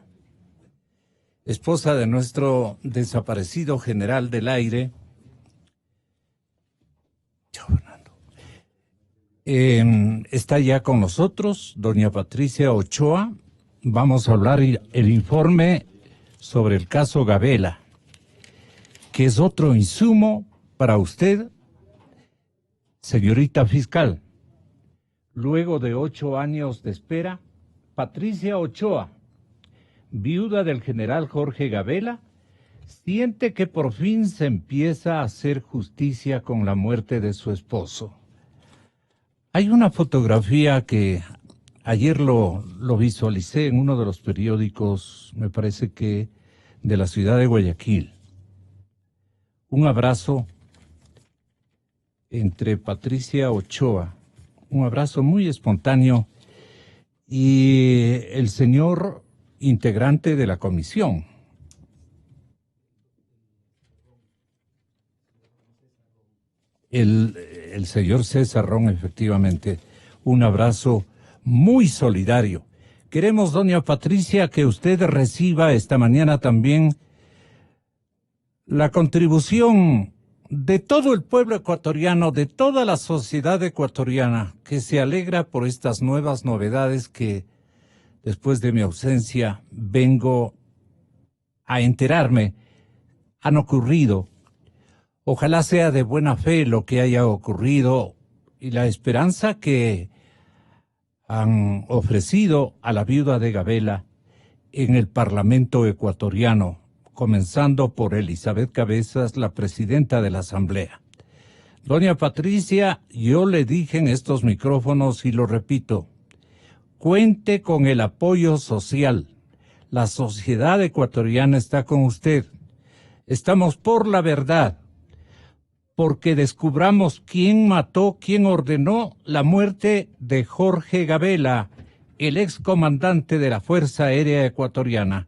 esposa de nuestro desaparecido general del aire, está ya con nosotros, doña Patricia Ochoa. Vamos a hablar el informe sobre el caso Gabela, que es otro insumo para usted, señorita fiscal. Luego de 8 años de espera, Patricia Ochoa, viuda del general Jorge Gabela, siente que por fin se empieza a hacer justicia con la muerte de su esposo. Hay una fotografía que ayer lo visualicé en uno de los periódicos, me parece que de la ciudad de Guayaquil. Un abrazo entre Patricia Ochoa, un abrazo muy espontáneo, y el señor integrante de la comisión. El señor César Ron, efectivamente, un abrazo muy solidario. Queremos, doña Patricia, que usted reciba esta mañana también la contribución de todo el pueblo ecuatoriano, de toda la sociedad ecuatoriana, que se alegra por estas nuevas novedades que, después de mi ausencia, vengo a enterarme, han ocurrido. Ojalá sea de buena fe lo que haya ocurrido y la esperanza que han ofrecido a la viuda de Gabela en el Parlamento ecuatoriano, comenzando por Elizabeth Cabezas, la presidenta de la Asamblea. Doña Patricia, yo le dije en estos micrófonos y lo repito, cuente con el apoyo social. La sociedad ecuatoriana está con usted. Estamos por la verdad, porque descubramos quién mató, quién ordenó la muerte de Jorge Gabela, el excomandante de la Fuerza Aérea Ecuatoriana.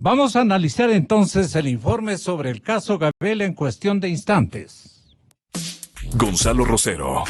Vamos a analizar entonces el informe sobre el caso Gabela en cuestión de instantes. Gonzalo Rosero,